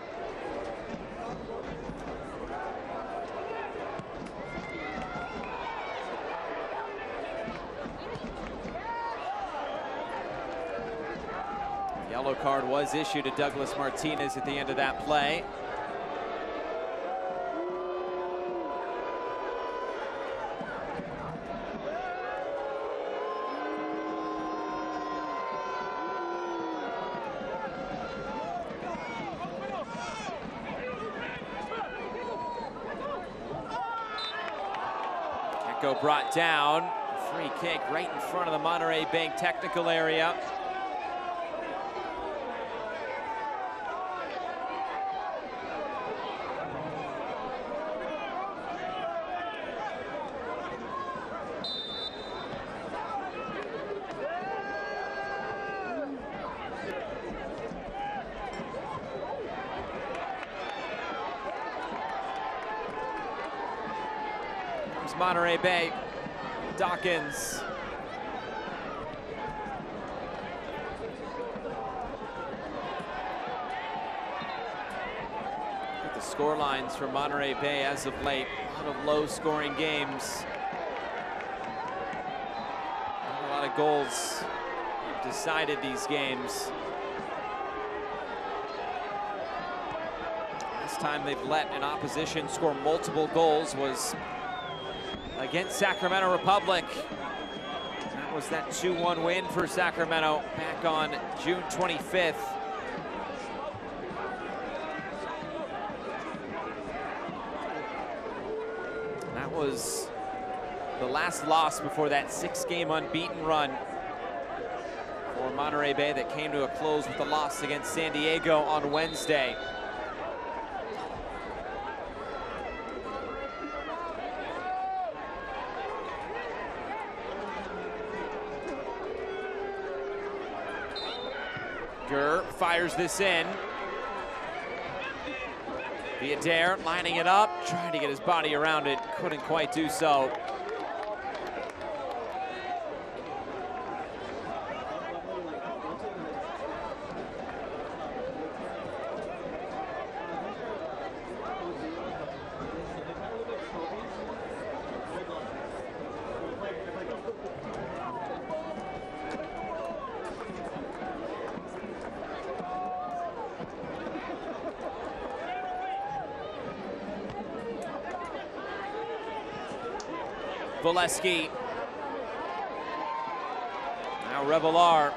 Yellow card was issued to Douglas Martinez at the end of that play. Keko brought down. Free kick right in front of the Monterey Bank technical area. Monterey Bay, Dawkins. Look at the score lines for Monterey Bay as of late. A lot of low-scoring games. Not a lot of goals have decided these games. Last time they've let an opposition score multiple goals was against Sacramento Republic. That was that 2-1 win for Sacramento back on June 25th. That was the last loss before that 6-game unbeaten run for Monterey Bay that came to a close with a loss against San Diego on Wednesday. Gurr fires this in. Villadere lining it up, trying to get his body around it, couldn't quite do so. Valesky. Now Revelar.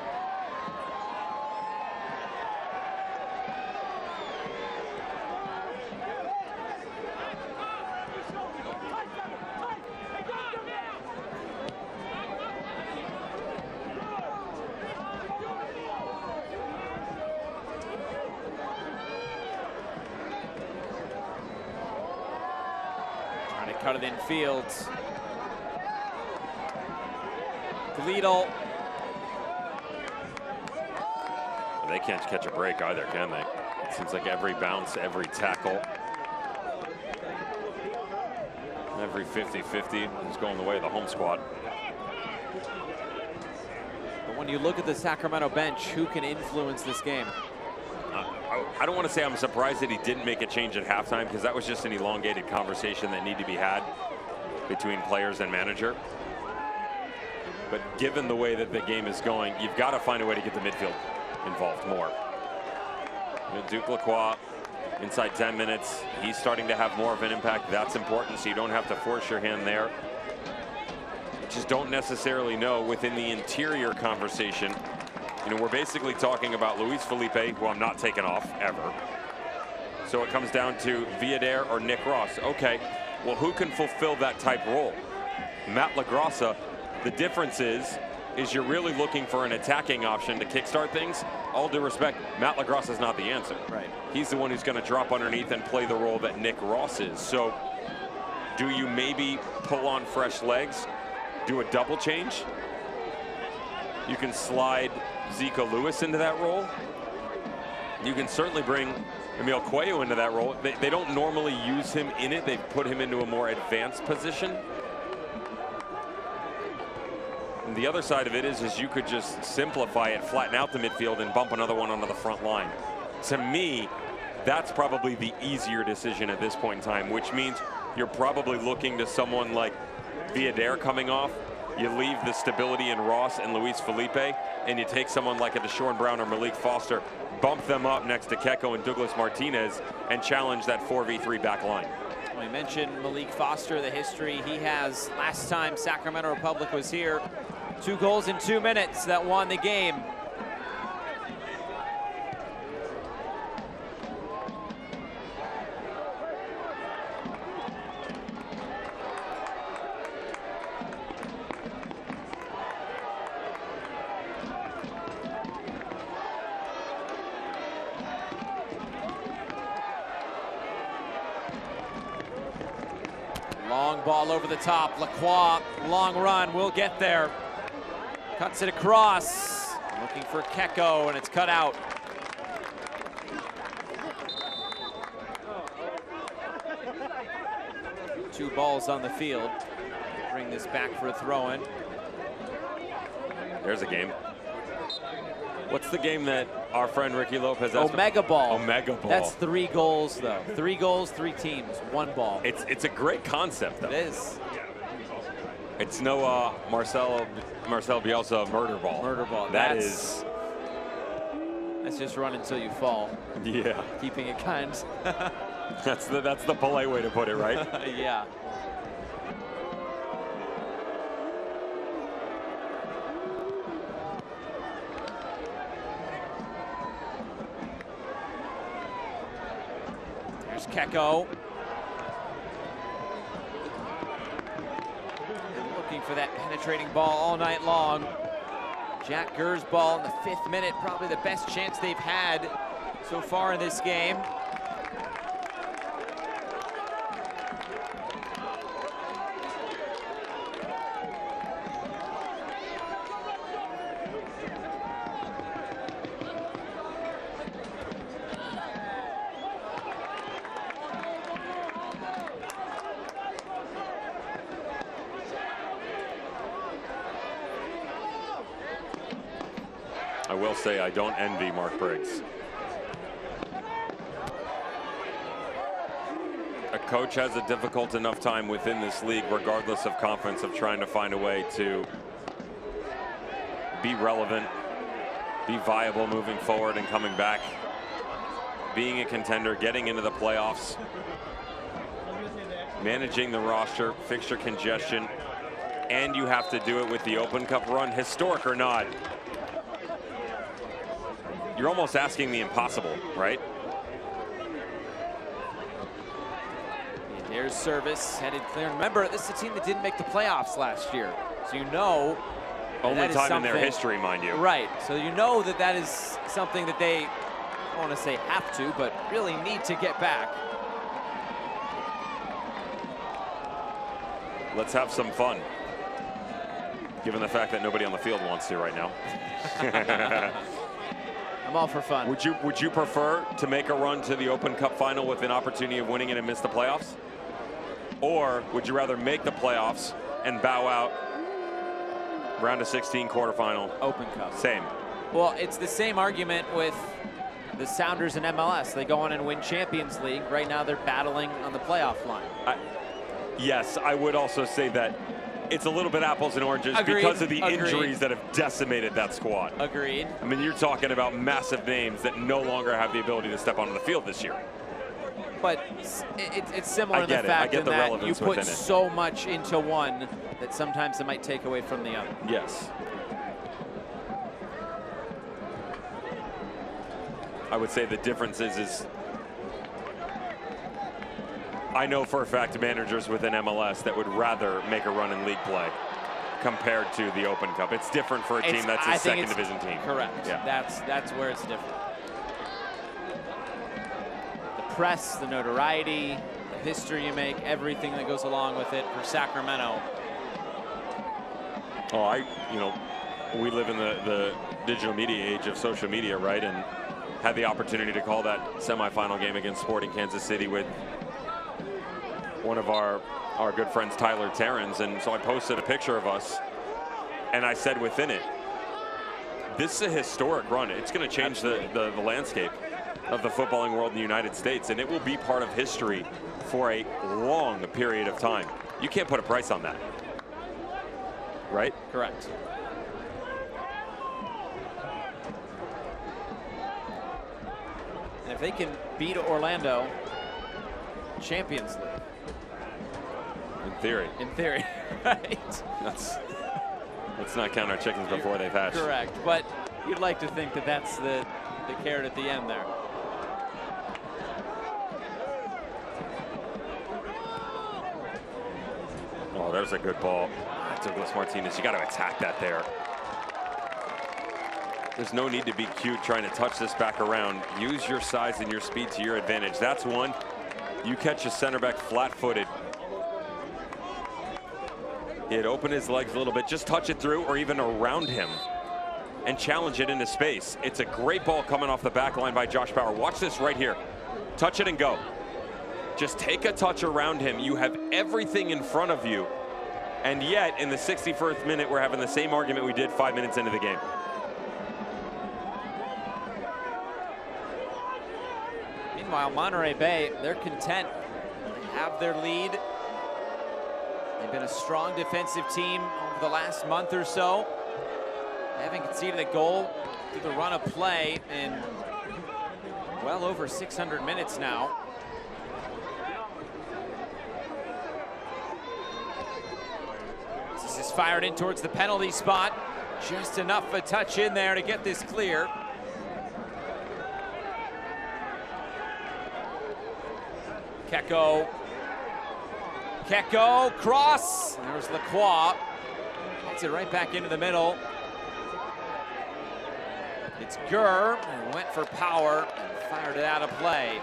cut it in field. Gleedle. They can't catch a break either, can they? It seems like every bounce, every tackle, every 50-50 is going the way of the home squad. But when you look at the Sacramento bench, who can influence this game? I don't want to say I'm surprised that he didn't make a change at halftime, because that was just an elongated conversation that needed to be had between players and manager. But given the way that the game is going, you've got to find a way to get the midfield involved more. You know, Duke Lacroix, inside 10 minutes, he's starting to have more of an impact. That's important, so you don't have to force your hand there. You just don't necessarily know within the interior conversation. You know, we're basically talking about Luis Felipe, who I'm not taking off ever. So it comes down to Villader or Nick Ross. Okay, well, who can fulfill that type role? Matt LaGrassa. The difference is you're really looking for an attacking option to kickstart things. All due respect, Matt LaGrassa is not the answer. Right. He's the one who's going to drop underneath and play the role that Nick Ross is. So do you maybe pull on fresh legs, do a double change? You can slide Zika Lewis into that role. You can certainly bring Emil Cuello into that role. They don't normally use him in it. They've put him into a more advanced position. And the other side of it is you could just simplify it, flatten out the midfield, and bump another one onto the front line. To me, that's probably the easier decision at this point in time, which means you're probably looking to someone like Villader coming off. You leave the stability in Ross and Luis Felipe, and you take someone like a Deshaun Brown or Malik Foster, bump them up next to Keko and Douglas Martinez, and challenge that 4v3 back line. We mentioned Malik Foster, the history he has. Last time Sacramento Republic was here, 2 goals in 2 minutes that won the game. Long ball over the top. Lacroix, long run, will get there. Cuts it across. Looking for Keko, and it's cut out. Two balls on the field. Bring this back for a throw-in. There's a game. What's the game that our friend Ricky Lopez has? Omega Ball. Omega Ball. That's 3 goals, though. 3 goals, 3 teams, 1 ball. It's a great concept, though. It is. It's no Marcel Bielsa murder ball. Murder ball. That's just run until you fall. Yeah. Keeping it kind. That's the polite way to put it, right? Yeah. There's Keko. Looking for that penetrating ball all night long. Jack Gurr's ball in the 5th minute, probably the best chance they've had so far in this game. I will say I don't envy Mark Briggs. A coach has a difficult enough time within this league, regardless of conference, of trying to find a way to be relevant, be viable moving forward and coming back, being a contender, getting into the playoffs, managing the roster, fixture congestion, and you have to do it with the Open Cup run, historic or not. You're almost asking the impossible, right? There's service headed clear. Remember, this is a team that didn't make the playoffs last year, so you know. Only time in their history, mind you. Right, so you know that is something that they, I don't want to say have to, but really need to get back. let's have some fun. Given the fact that nobody on the field wants to right now. I'm all for fun. Would you prefer to make a run to the Open Cup final with an opportunity of winning it and miss the playoffs? Or would you rather make the playoffs and bow out round of 16 quarterfinal? Open Cup. Same. Well, it's the same argument with the Sounders and MLS. They go on and win Champions League. Right now they're battling on the playoff line. Yes, I would also say that it's a little bit apples and oranges. Agreed. Because of the Agreed. injuries that have decimated that squad. Agreed. I mean, you're talking about massive names that no longer have the ability to step onto the field this year. But it's similar I in the get it. fact I get the that relevance you put within it. so much into one that sometimes it might take away from the other. Yes. I would say the difference is I know for a fact managers within MLS that would rather make a run in league play compared to the Open Cup. It's different for a team that's a second division team. Correct. Yeah. That's where it's different. The press, the notoriety, the history you make, everything that goes along with it for Sacramento. Oh, we live in the digital media age of social media, right? And had the opportunity to call that semifinal game against Sporting Kansas City with one of our good friends, Tyler Terrens. And so I posted a picture of us and I said within it, this is a historic run. It's going to change the landscape of the footballing world in the United States, and it will be part of history for a long period of time. You can't put a price on that, right? Correct. And if they can beat Orlando, Champions League. In theory. In theory, right? Let's not count our chickens before they've hatched. Correct, but you'd like to think that that's the carrot at the end there. Oh, there's a good ball. Douglas Martinez, you got to attack that there. There's no need to be cute trying to touch this back around. Use your size and your speed to your advantage. That's one. You catch a center back flat-footed. He'd open his legs a little bit, just touch it through or even around him and challenge it into space. It's a great ball coming off the back line by Josh Power. Watch this right here. Touch it and go. Just take a touch around him. You have everything in front of you. And yet, in the 61st minute, we're having the same argument we did 5 minutes into the game. Meanwhile, Monterey Bay, they're content. They have their lead. They've been a strong defensive team over the last month or so. They haven't conceded a goal through the run of play in well over 600 minutes now. This is fired in towards the penalty spot. Just enough a touch in there to get this clear. Keko, cross. There's Lacroix. Gets it right back into the middle. It's Gurr, and went for power and fired it out of play.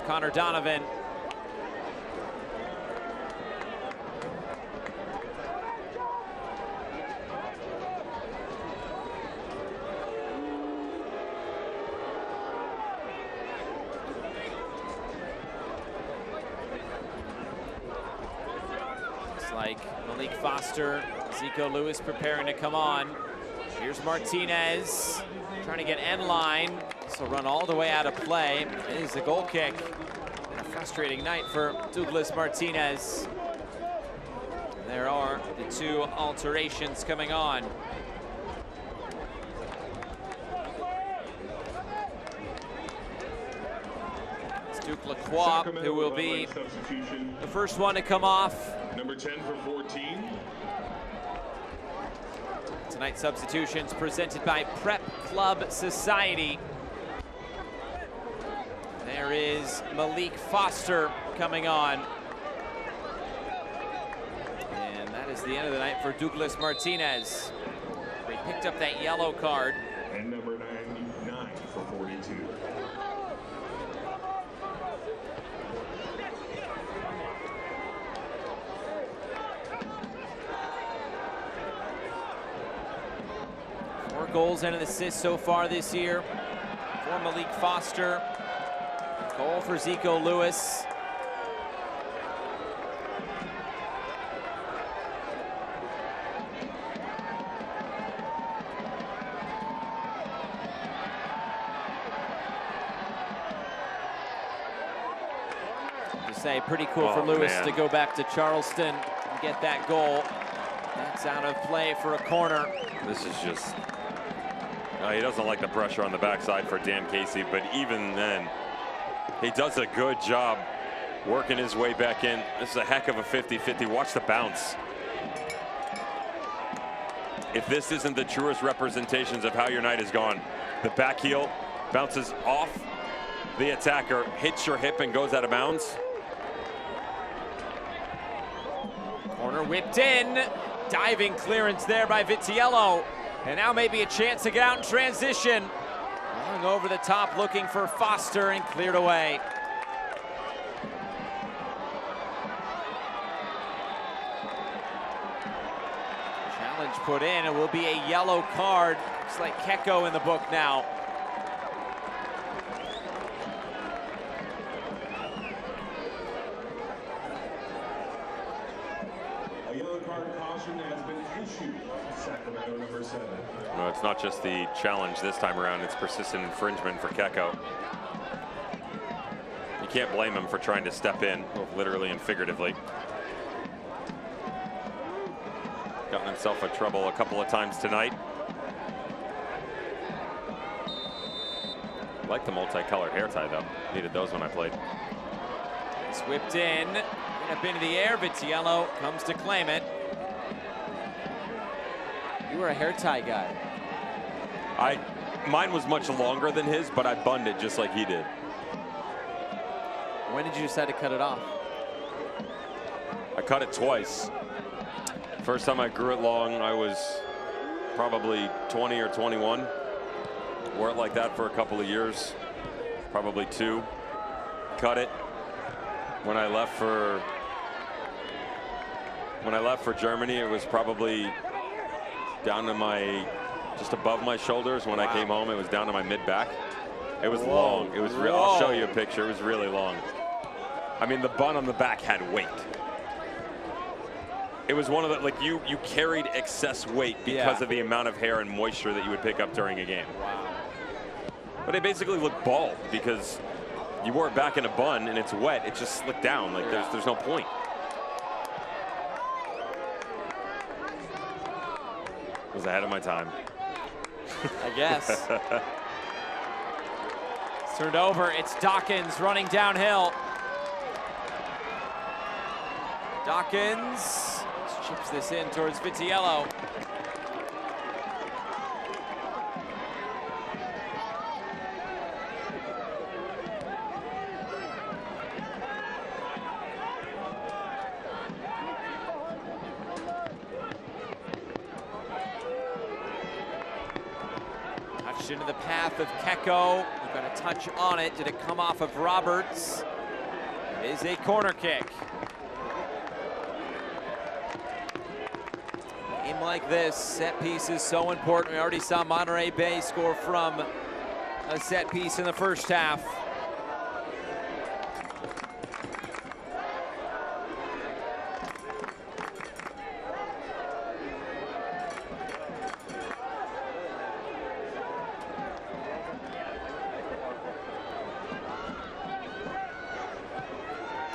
Connor Donovan. Looks like Malik Foster, Zico Lewis preparing to come on. Here's Martinez trying to get end line. This will run all the way out of play. It is a goal kick. And a frustrating night for Douglas Martinez. There are the two alterations coming on. It's Duke Lacroix, who will be the first one to come off. Number 10 for 14. Tonight's substitutions presented by Prep Club Society. There is Malik Foster coming on. And that is the end of the night for Douglas Martinez. He picked up that yellow card. And number 99 for 42. Four goals and an assist so far this year for Malik Foster. Goal for Zico Lewis. To say, pretty cool for Lewis to go back to Charleston and get that goal. That's out of play for a corner. This is just, he doesn't like the pressure on the backside for Dan Casey, but even then, he does a good job working his way back in. This is a heck of a 50-50. Watch the bounce. If this isn't the truest representations of how your night has gone, the back heel bounces off the attacker, hits your hip and goes out of bounds. Corner whipped in. Diving clearance there by Vitiello. And now maybe a chance to get out in transition. Going over the top, looking for Foster, and cleared away. Challenge put in. It will be a yellow card. Looks like Keko in the book now. A yellow card caution has been issued. Sacramento, number 7. No, it's not just the challenge this time around, it's persistent infringement for Keko. You can't blame him for trying to step in, both literally and figuratively. Gotten himself in trouble a couple of times tonight. I like the multicolored hair tie though. Needed those when I played. It's whipped in, up into the air. Vitiello comes to claim it. You were a hair tie guy. Mine was much longer than his, but I bunned it just like he did. When did you decide to cut it off? I cut it twice. First time I grew it long, I was probably 20 or 21. Wore it like that for a couple of years, probably 2. Cut it. When I left for Germany, it was probably down to just above my shoulders. When I came home, it was down to my mid-back. It was long. It was real. I'll show you a picture. It was really long. I mean, the bun on the back had weight. It was one of the, like, you carried excess weight because of the amount of hair and moisture that you would pick up during a game. Wow. But it basically looked bald because you wore it back in a bun and it's wet. It just slicked down. Like, there's no point. It was ahead of my time. I guess. It's turned over. It's Dawkins running downhill. Dawkins chips this in towards Vitiello. Touched into the path of Keko. We've got a touch on it. Did it come off of Roberts? It is a corner kick. Game like this, set piece is so important. We already saw Monterey Bay score from a set piece in the first half.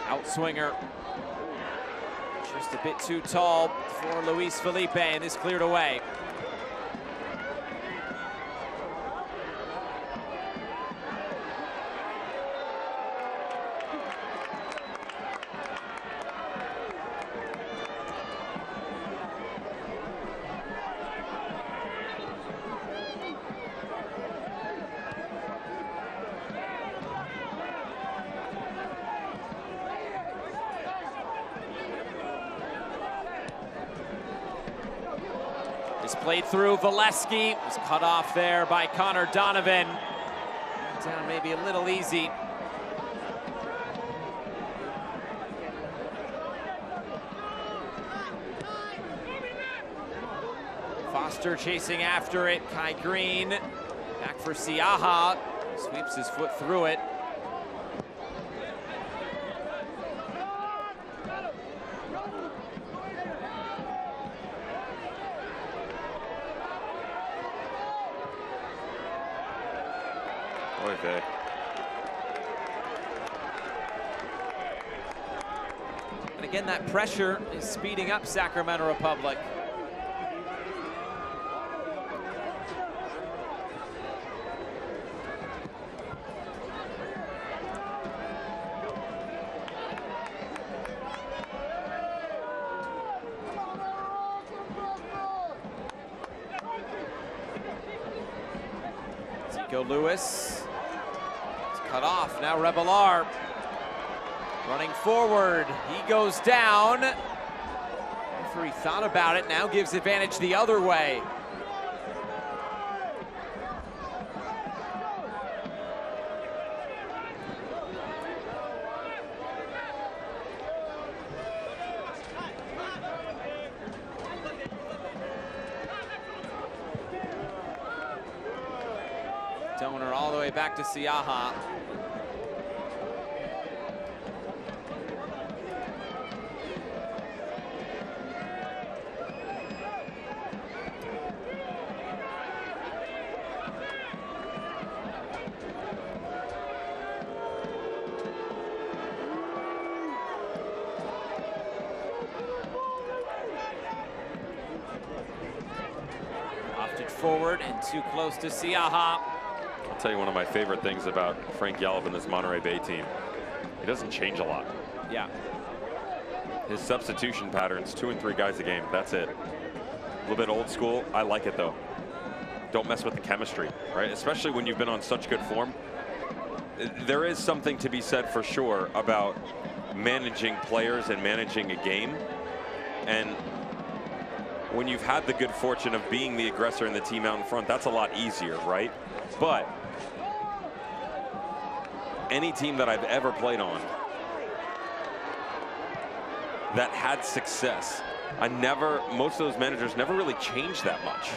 Outswinger. Just a bit too tall for Luis Felipe, and this cleared away. Nice played through. Valesky was cut off there by Connor Donovan. Down maybe a little easy. Foster chasing after it. Kai Green back for Siaha. Sweeps his foot through it. Okay. And again, that pressure is speeding up Sacramento Republic. Lewis. It's cut off. Now Revelar running forward. He goes down. Referee thought about it. Now gives advantage the other way. Donor all the way back to Siaha. Lofted forward and too close to Siaha. I'll tell you one of my favorite things about Frank Yallop and this Monterey Bay team. He doesn't change a lot. Yeah. His substitution patterns, 2 and 3 guys a game. That's it. A little bit old school. I like it though. Don't mess with the chemistry, right? Especially when you've been on such good form. There is something to be said for sure about managing players and managing a game. And when you've had the good fortune of being the aggressor in the team out in front, that's a lot easier, right? But any team that I've ever played on that had success, most of those managers never really changed that much.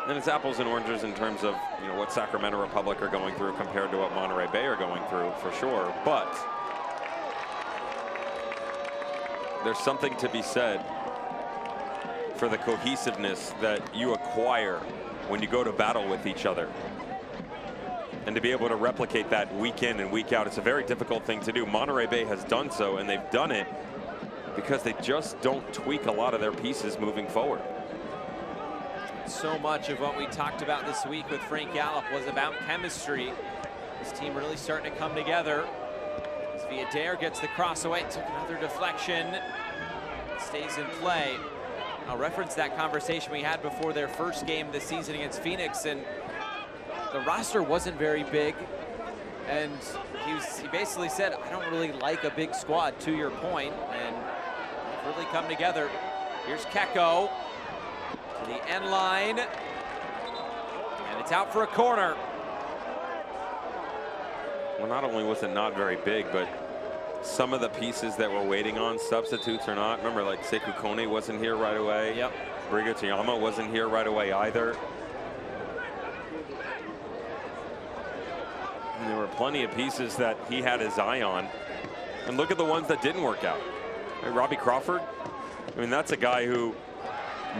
And it's apples and oranges in terms of, you know, what Sacramento Republic are going through compared to what Monterey Bay are going through, for sure. But there's something to be said for the cohesiveness that you acquire when you go to battle with each other. And to be able to replicate that week in and week out, it's a very difficult thing to do. Monterey Bay has done so, and they've done it because they just don't tweak a lot of their pieces moving forward. So much of what we talked about this week with Frank Yallop was about chemistry. This team really starting to come together. As Villader gets the cross away, took another deflection, stays in play. I'll reference that conversation we had before their first game this season against Phoenix, and the roster wasn't very big, and he basically said, I don't really like a big squad, to your point, and they've really come together. Here's Keko to the end line, and it's out for a corner. Well, not only was it not very big, but some of the pieces that we're waiting on, substitutes or not. Remember, like Sekou Kone wasn't here right away. Yep. Briga Tiyama wasn't here right away either. And there were plenty of pieces that he had his eye on. And look at the ones that didn't work out. Hey, Robbie Crawford, I mean, that's a guy who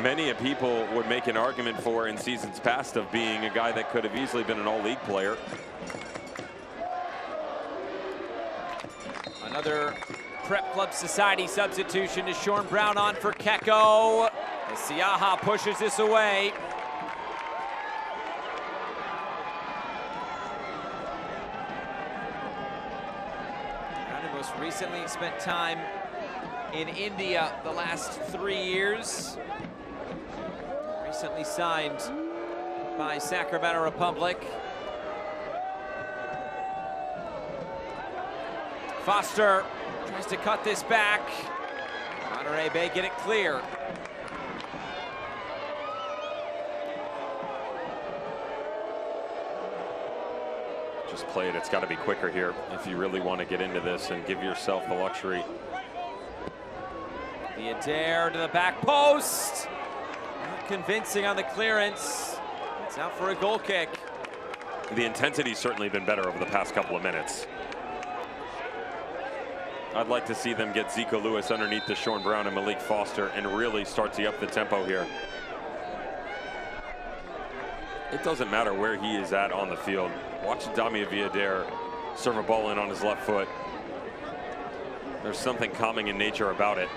many people would make an argument for in seasons past of being a guy that could have easily been an all-league player. Another Prep Club Society substitution is Sean Brown on for Keko. As Siaha pushes this away. Brown most recently spent time in India the last 3 years. Recently signed by Sacramento Republic. Foster tries to cut this back. Monterey Bay get it clear. play it. It's got to be quicker here if you really want to get into this and give yourself the luxury. The Adair to the back post. Not convincing on the clearance. It's out for a goal kick. The intensity's certainly been better over the past couple of minutes. I'd like to see them get Zico Lewis underneath Deshaun Brown and Malik Foster and really start to up the tempo here. It doesn't matter where he is at on the field. Watch Dami Adair serve a ball in on his left foot. There's something calming in nature about it.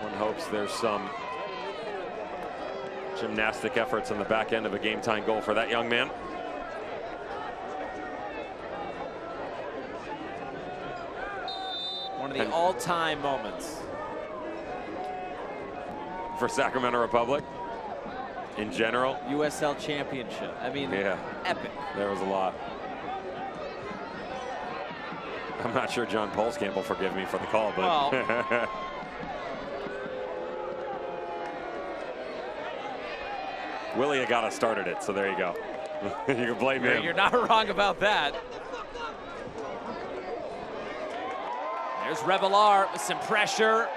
One hopes there's some gymnastic efforts on the back end of a game-time goal for that young man. One of the all-time moments for Sacramento Republic in general. USL Championship. I mean, yeah, epic. There was a lot. I'm not sure John Polskamp will forgive me for the call, but well, Willie Agata started it, so there you go. You can blame him. You're not wrong about that. There's Revelar with some pressure.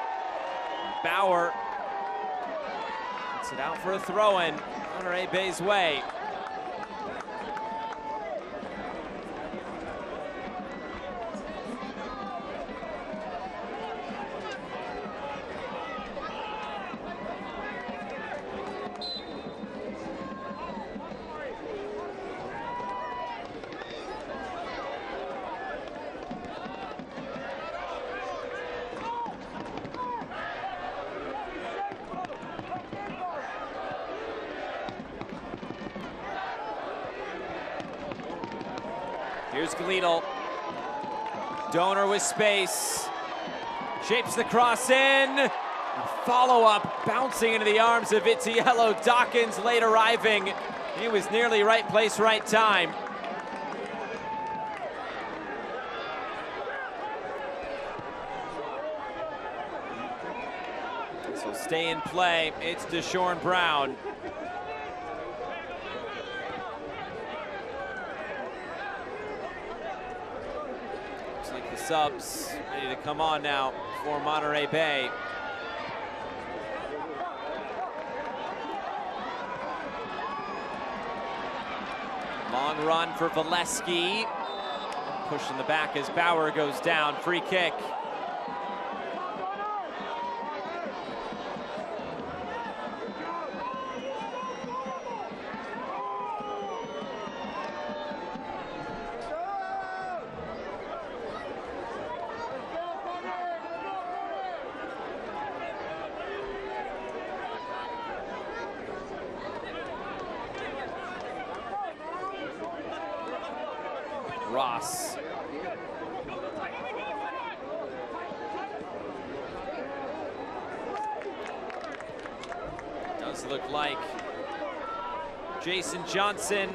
Bauer puts it out for a throw-in. Monterey Bay's way. Here's Gleedle. Donor with space. Shapes the cross in. Follow-up, bouncing into the arms of Vitiello. Dawkins late arriving. He was nearly right place, right time. This will stay in play. It's Deshaun Brown. Subs ready to come on now for Monterey Bay. Long run for Valesky. Push in the back as Bauer goes down. Free kick. Ross. Does look like Jason Johnson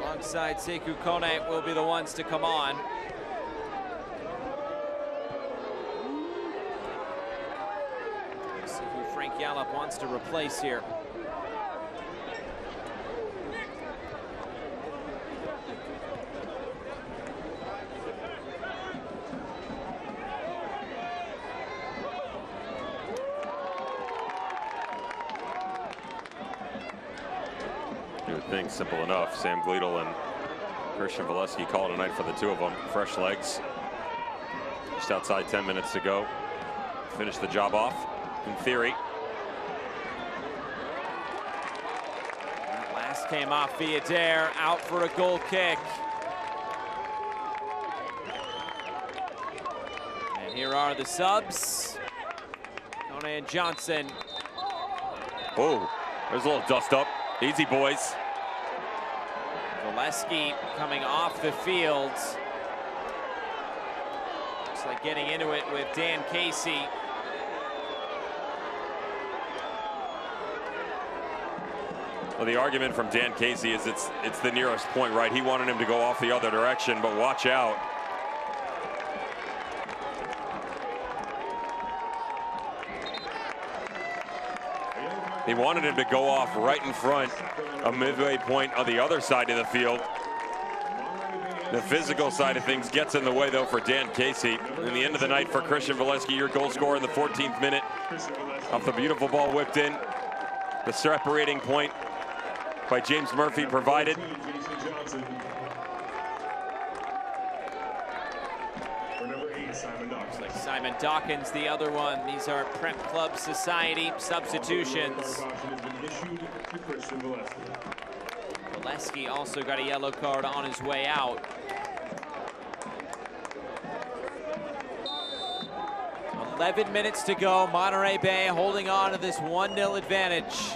alongside Sekou Kone will be the ones to come on. Let's see who Frank Yallop wants to replace here. Thing simple enough. Sam Gleedle and Christian Valesky call it a night for the two of them. Fresh legs. Just outside 10 minutes to go. Finish the job off, in theory. That last came off via Adair, out for a goal kick. And here are the subs. Kone and Johnson. Oh, there's a little dust up. Easy, boys. Valesky coming off the field. Looks like getting into it with Dan Casey. Well, the argument from Dan Casey is it's the nearest point, right? He wanted him to go off the other direction, but watch out. He wanted him to go off right in front, a midway point on the other side of the field. The physical side of things gets in the way, though, for Dan Casey. In the end of the night for Christian Valesky, your goal scorer in the 14th minute. Off the beautiful ball whipped in. The separating point by James Murphy provided. Looks like Simon Dawkins, the other one. These are Prep Club Society substitutions. Valesky also got a yellow card on his way out. 11 minutes to go. Monterey Bay holding on to this 1-0 advantage.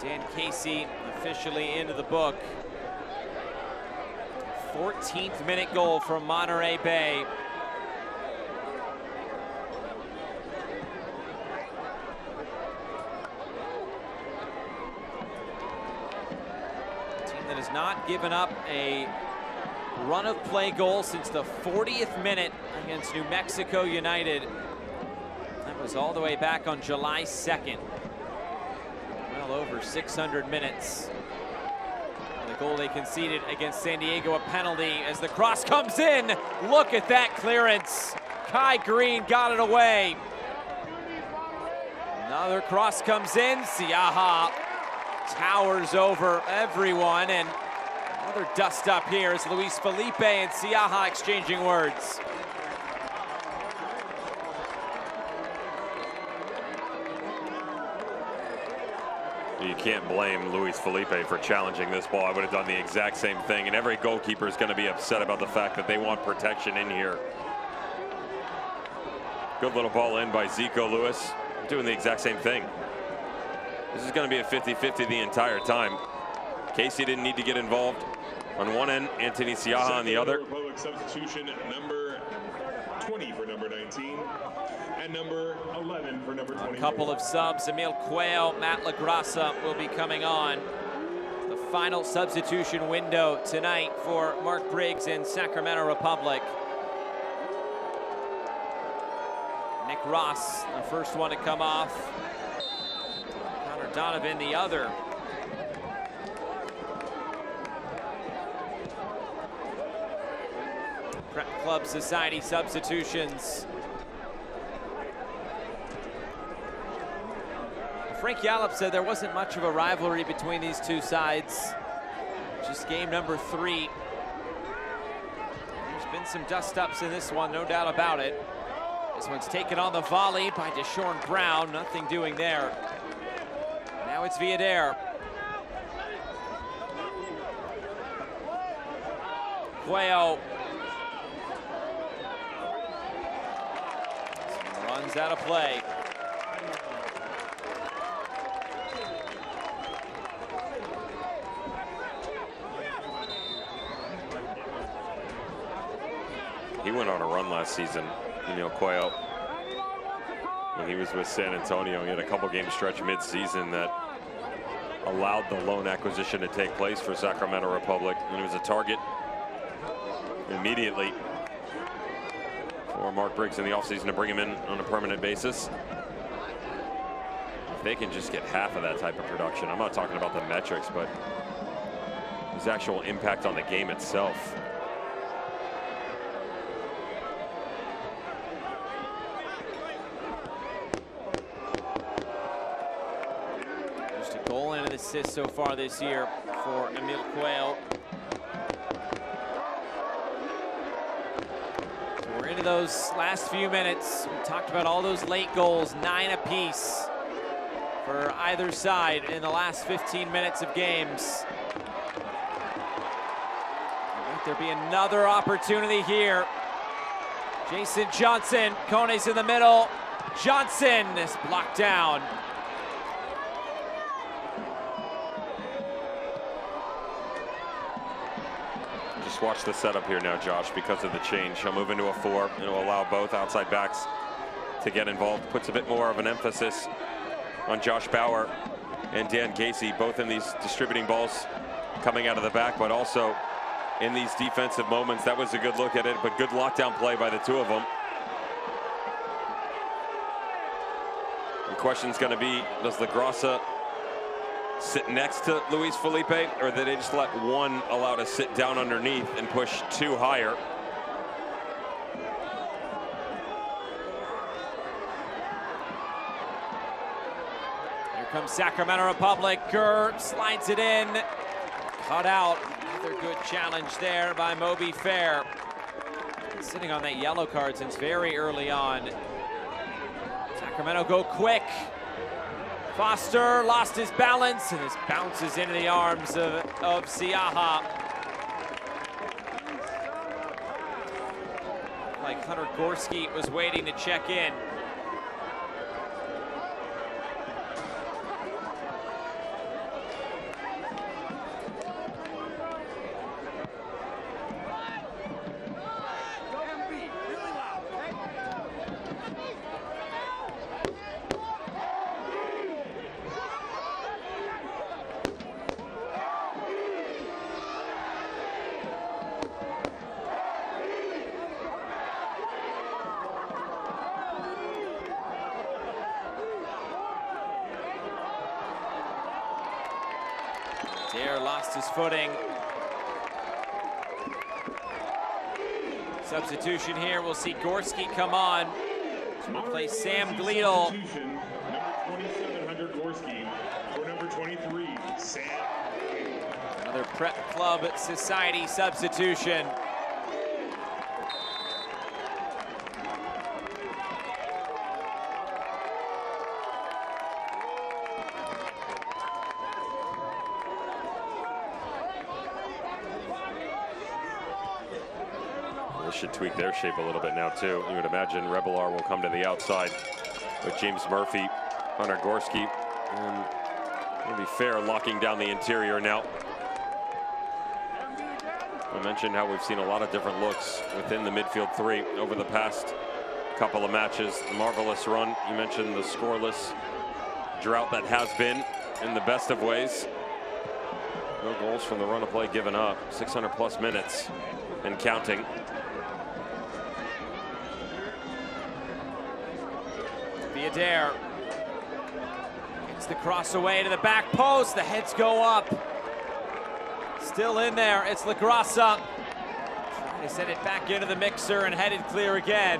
Dan Casey officially into the book. 14th minute goal from Monterey Bay. A team that has not given up a run of play goal since the 40th minute against New Mexico United. That was all the way back on July 2nd. Well over 600 minutes. The goal they conceded against San Diego, a penalty as the cross comes in. Look at that clearance. Kai Green got it away. Another cross comes in. Siaha towers over everyone, and another dust up here as Luis Felipe and Siaha exchanging words. You can't blame Luis Felipe for challenging this ball. I would have done the exact same thing, and every goalkeeper is going to be upset about the fact that they want protection in here. Good little ball in by Zico Lewis, doing the exact same thing. This is going to be a 50-50 the entire time. Casey didn't need to get involved on one end, Anthony Siaha on the other. Republic substitution number 20 for number 19 and number 11 for number 24. A couple of subs. Emil Cuello, Matt LaGrassa will be coming on. The final substitution window tonight for Mark Briggs in Sacramento Republic. Nick Ross, the first one to come off. Connor Donovan, the other. Prep Club Society substitutions. Frank Yallop said there wasn't much of a rivalry between these two sides. Just game number 3. There's been some dust-ups in this one, no doubt about it. This one's taken on the volley by Deshaun Brown. Nothing doing there. Now it's Villader. Cuello. Runs out of play. He went on a run last season, Emil Cuello. When he was with San Antonio, he had a couple game stretch mid-season that allowed the loan acquisition to take place for Sacramento Republic. And he was a target immediately for Mark Briggs in the offseason to bring him in on a permanent basis. If they can just get half of that type of production, I'm not talking about the metrics, but his actual impact on the game itself. Goal and an assist so far this year for Emil Cuello. So we're into those last few minutes. We talked about all those late goals, 9 apiece for either side in the last 15 minutes of games. Might there be another opportunity here? Jason Johnson, Kone's in the middle. Johnson is blocked down. Watch the setup here now, Josh, because of the change. He'll move into a 4. It'll allow both outside backs to get involved. Puts a bit more of an emphasis on Josh Bauer and Dan Casey, both in these distributing balls coming out of the back, but also in these defensive moments. That was a good look at it, but good lockdown play by the two of them. And question's going to be, does LaGrassa sit next to Luis Felipe, or did they just let one allow to sit down underneath and push two higher? Here comes Sacramento Republic. Gurr slides it in. Cut out. Another good challenge there by Moby Fair. Been sitting on that yellow card since very early on. Sacramento go quick. Foster lost his balance, and this bounces into the arms of Siaha. Like Hunter Gorski was waiting to check in. Dare lost his footing. Substitution here. We'll see Gorski come on to replace Sam Gleedle. Number 27, Hunter Gorski. For number 23, Sam. Another Prep Club Society substitution. This should tweak their shape a little bit now, too. You would imagine Rebelar will come to the outside with James Murphy, Hunter Gorski, and Moby Fair locking down the interior now. I mentioned how we've seen a lot of different looks within the midfield three over the past couple of matches. The marvelous run. You mentioned the scoreless drought that has been in the best of ways. No goals from the run of play given up. 600+ minutes and counting. Adair gets the cross away to the back post. The heads go up. Still in there. It's LaGrassa. Trying to send it back into the mixer and headed clear again.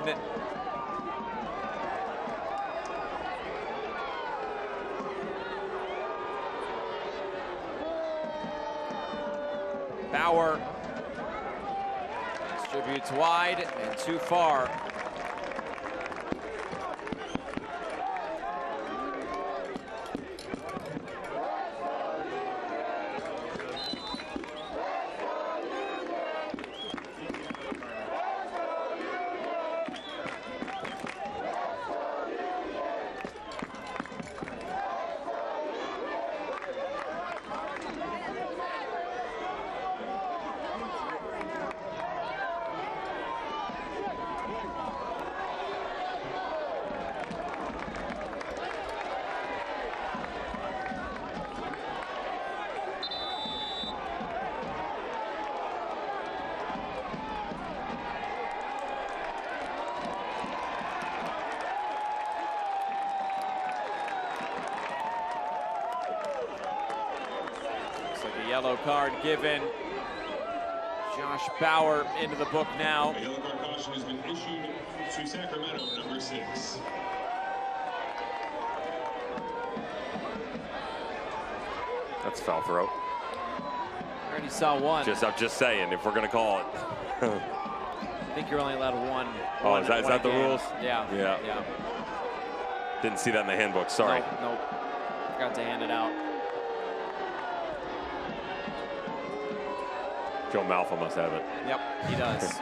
Bauer distributes wide and too far. Yellow card given. Josh Bauer into the book now. A yellow card caution has been issued to Sacramento, number 6. That's foul throw. Already saw one. I'm just saying, if we're gonna call it. I think you're only allowed one. Oh, is that the rules? Yeah. Yeah. Didn't see that in the handbook. Sorry. Nope. Forgot to hand it out. Joe Malfa must have it. Yep, he does.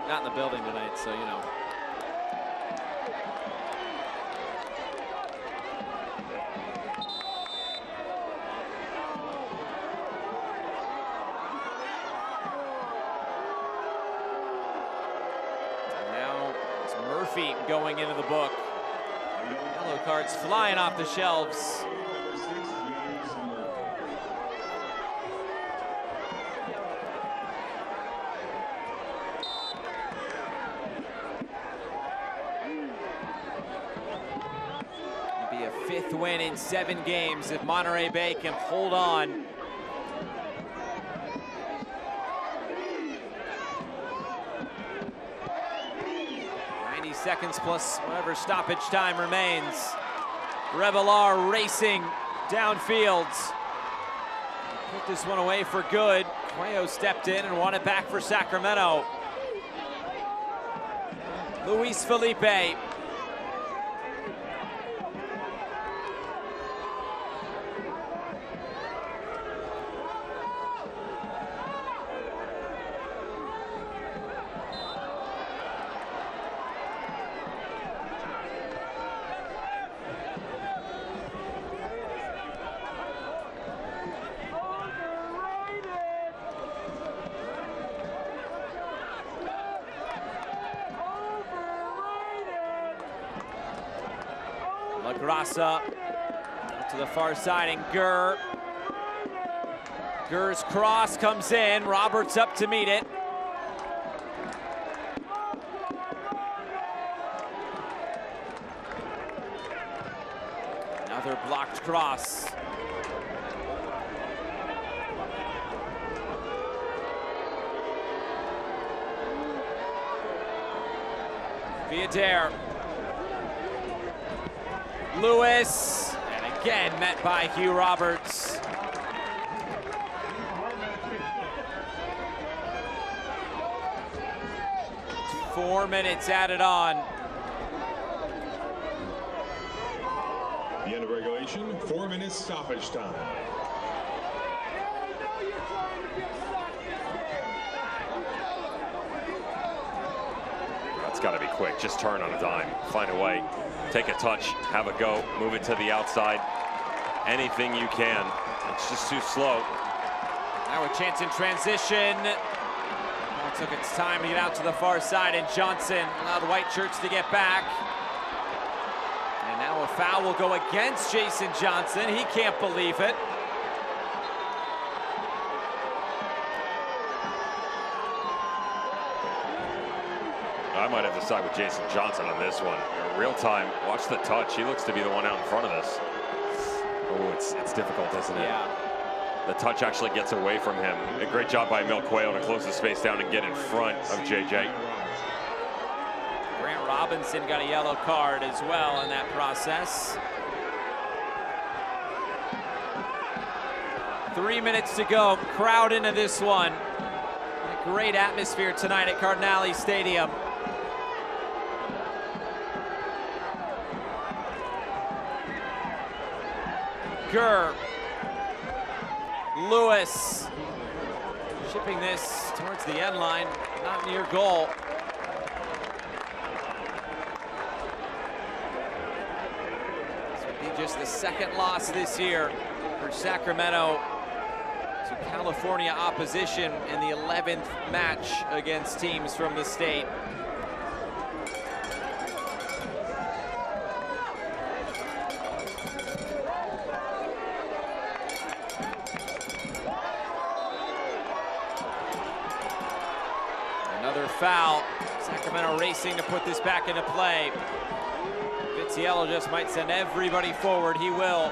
Not in the building tonight, so you know. And now it's Murphy going into the book. Yellow cards flying off the shelves. 5th win in 7 games if Monterey Bay can hold on. Seconds plus whatever stoppage time remains. Revelar racing downfield. Put this one away for good. Cuello stepped in and won it back for Sacramento. Luis Felipe. LaGrassa to the far side, and Gurr's cross comes in. Roberts up to meet it. Another blocked cross. Viader. Lewis, and again met by Hugh Roberts. Four minutes added on. The end of regulation, 4 minutes stoppage time. That's got to be quick. Just turn on a dime. Find a way. Take a touch. Have a go. Move it to the outside. Anything you can. It's just too slow. Now a chance in transition. Ball took its time to get out to the far side, and Johnson allowed white shirts to get back. And now a foul will go against Jason Johnson. He can't believe it. I might have to side with Jason Johnson on this one. Real time, watch the touch. He looks to be the one out in front of this. Oh, it's difficult, isn't it? Yeah. The touch actually gets away from him. A great job by Malik Foster to close the space down and get in front of JJ. Grant Robinson got a yellow card as well in that process. 3 minutes to go. Crowd into this one. A great atmosphere tonight at Cardinale Stadium. Gurr. Lewis shipping this towards the end line, not near goal. This would be just the second loss this year for Sacramento to California opposition in the 11th match against teams from the state. Another foul. Sacramento racing to put this back into play. Vizziello just might send everybody forward. He will.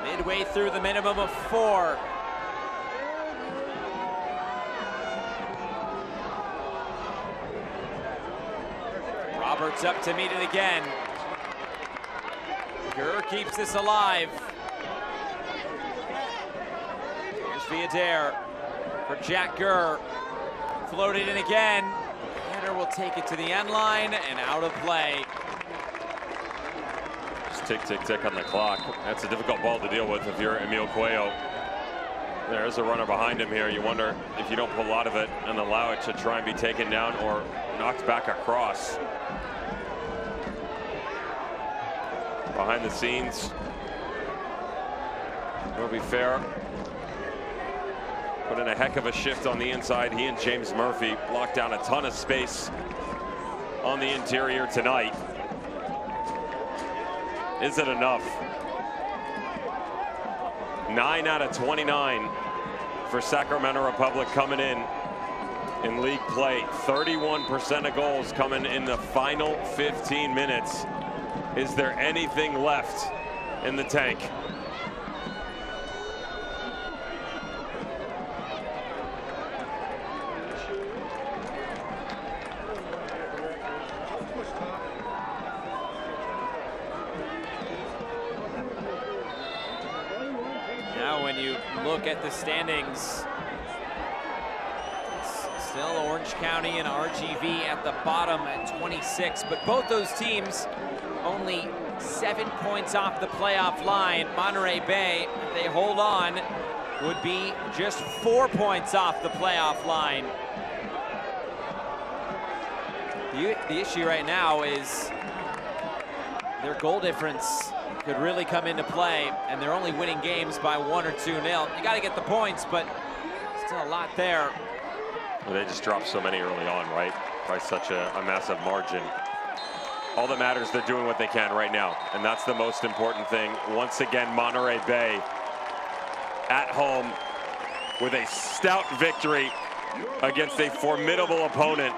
Midway through the minimum of 4. Roberts up to meet it again. Gurr keeps this alive. Here's Viader for Jack Gurr. Floated in again. Header will take it to the end line and out of play. Just tick, tick, tick on the clock. That's a difficult ball to deal with if you're Emil Cuello. There's a runner behind him here. You wonder if you don't pull out of it and allow it to try and be taken down or knocked back across. Behind the scenes, will be fair. Put in a heck of a shift on the inside. He and James Murphy blocked down a ton of space on the interior tonight. Is it enough? 9 out of 29 for Sacramento Republic coming in league play. 31% of goals coming in the final 15 minutes. Is there anything left in the tank. Now when you look at the standings, it's still Orange County and RGV at the bottom at 26, but both those teams only 7 points off the playoff line. Monterey Bay, if they hold on, would be just 4 points off the playoff line. The issue right now is their goal difference could really come into play, and they're only winning games by 1 or 2-0. You got to get the points, but still a lot there. Well, they just dropped so many early on, right? By such a massive margin. All that matters, they're doing what they can right now, and that's the most important thing. Once again, Monterey Bay at home with a stout victory against a formidable opponent.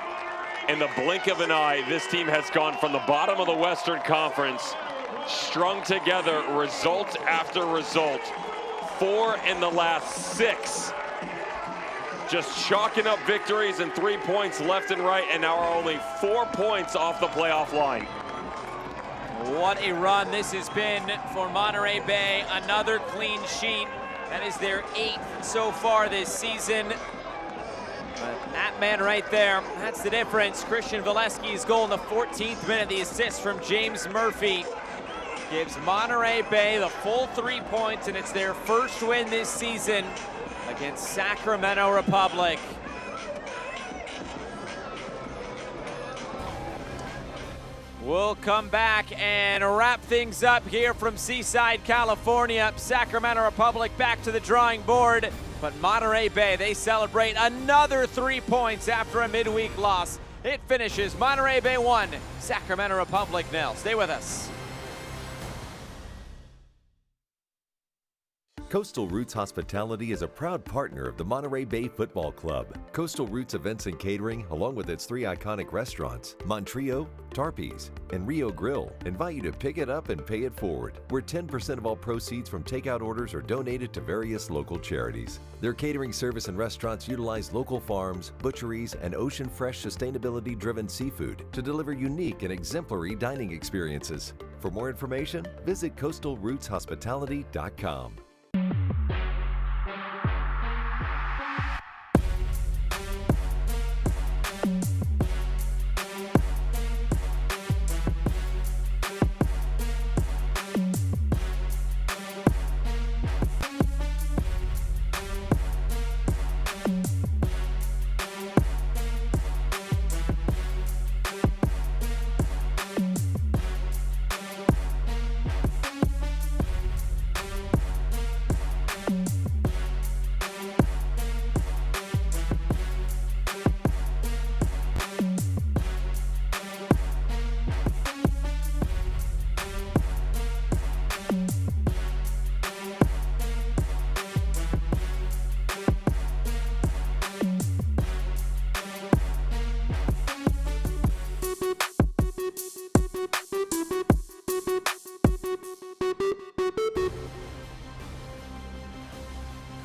In the blink of an eye, this team has gone from the bottom of the Western Conference, strung together result after result, 4 in the last 6. Just chalking up victories and 3 points left and right, and now are only 4 points off the playoff line. What a run this has been for Monterey Bay. Another clean sheet. That is their 8th so far this season. But that man right there, that's the difference. Christian Valesky's goal in the 14th minute, the assist from James Murphy, gives Monterey Bay the full 3 points, and it's their first win this season against Sacramento Republic. We'll come back and wrap things up here from Seaside, California. Sacramento Republic back to the drawing board, but Monterey Bay, they celebrate another 3 points after a midweek loss. It finishes Monterey Bay 1, Sacramento Republic 0. Stay with us. Coastal Roots Hospitality is a proud partner of the Monterey Bay Football Club. Coastal Roots Events and Catering, along with its 3 iconic restaurants, Monterey, Tarpey's, and Rio Grill, invite you to pick it up and pay it forward, where 10% of all proceeds from takeout orders are donated to various local charities. Their catering service and restaurants utilize local farms, butcheries, and ocean fresh sustainability-driven seafood to deliver unique and exemplary dining experiences. For more information, visit coastalrootshospitality.com.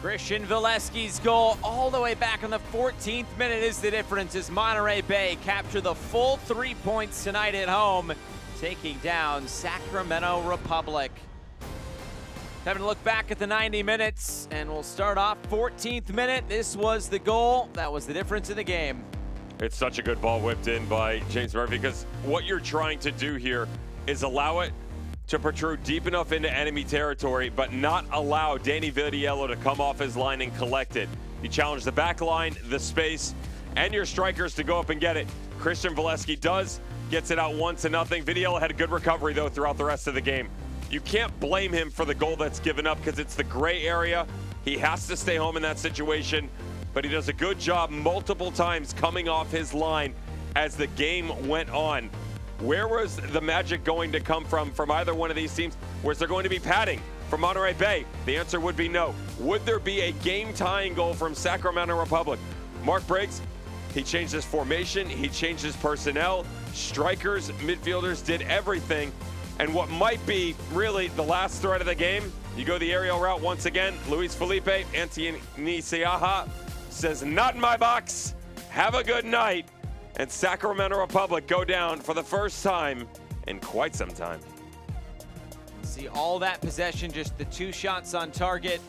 Christian Valesky's goal all the way back in the 14th minute is the difference as Monterey Bay capture the full 3 points tonight at home, taking down Sacramento Republic. Having a look back at the 90 minutes, and we'll start off 14th minute. This was the goal. That was the difference in the game. It's such a good ball whipped in by James Murphy, because what you're trying to do here is allow it to protrude deep enough into enemy territory, but not allow Danny Vidiello to come off his line and collect it. You challenge the back line, the space, and your strikers to go up and get it. Christian Valesky gets it out 1-0. Vidiello had a good recovery, though, throughout the rest of the game. You can't blame him for the goal that's given up, because it's the gray area. He has to stay home in that situation, but he does a good job multiple times coming off his line as the game went on. Where was the magic going to come from either one of these teams? Was there going to be padding from Monterey Bay? The answer would be no. Would there be a game-tying goal from Sacramento Republic? Mark Briggs, he changed his formation, he changed his personnel, strikers, midfielders, did everything, And what might be really the last threat of the game, you go the aerial route once again. Luis Felipe Antonisiaha says, not in my box. Have a good night. And Sacramento Republic go down for the first time in quite some time. See all that possession, just the 2 shots on target.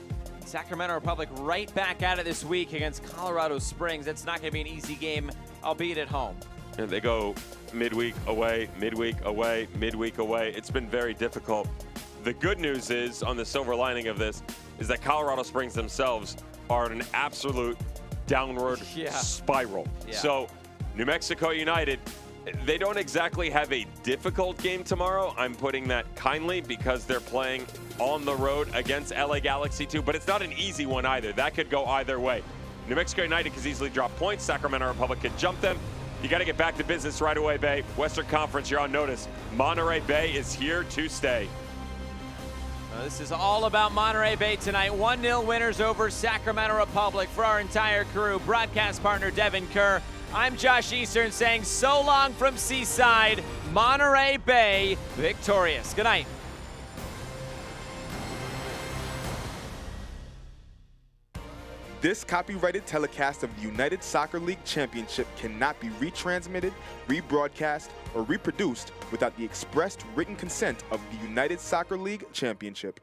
Sacramento Republic right back at it this week against Colorado Springs. That's not going to be an easy game, albeit at home. And they go midweek away, midweek away, midweek away. It's been very difficult. The good news is, on the silver lining of this, is that Colorado Springs themselves are in an absolute downward spiral. Yeah. So New Mexico United, they don't exactly have a difficult game tomorrow. I'm putting that kindly because they're playing on the road against LA Galaxy 2, but it's not an easy one either. That could go either way. New Mexico United could easily drop points. Sacramento Republic could jump them. You got to get back to business right away, Bay. Western Conference, you're on notice. Monterey Bay is here to stay. This is all about Monterey Bay tonight. 1-0 winners over Sacramento Republic. For our entire crew, broadcast partner Devin Kerr, I'm Josh Eastern saying so long from Seaside. Monterey Bay victorious. Good night. This copyrighted telecast of the United Soccer League Championship cannot be retransmitted, rebroadcast, or reproduced without the expressed written consent of the United Soccer League Championship.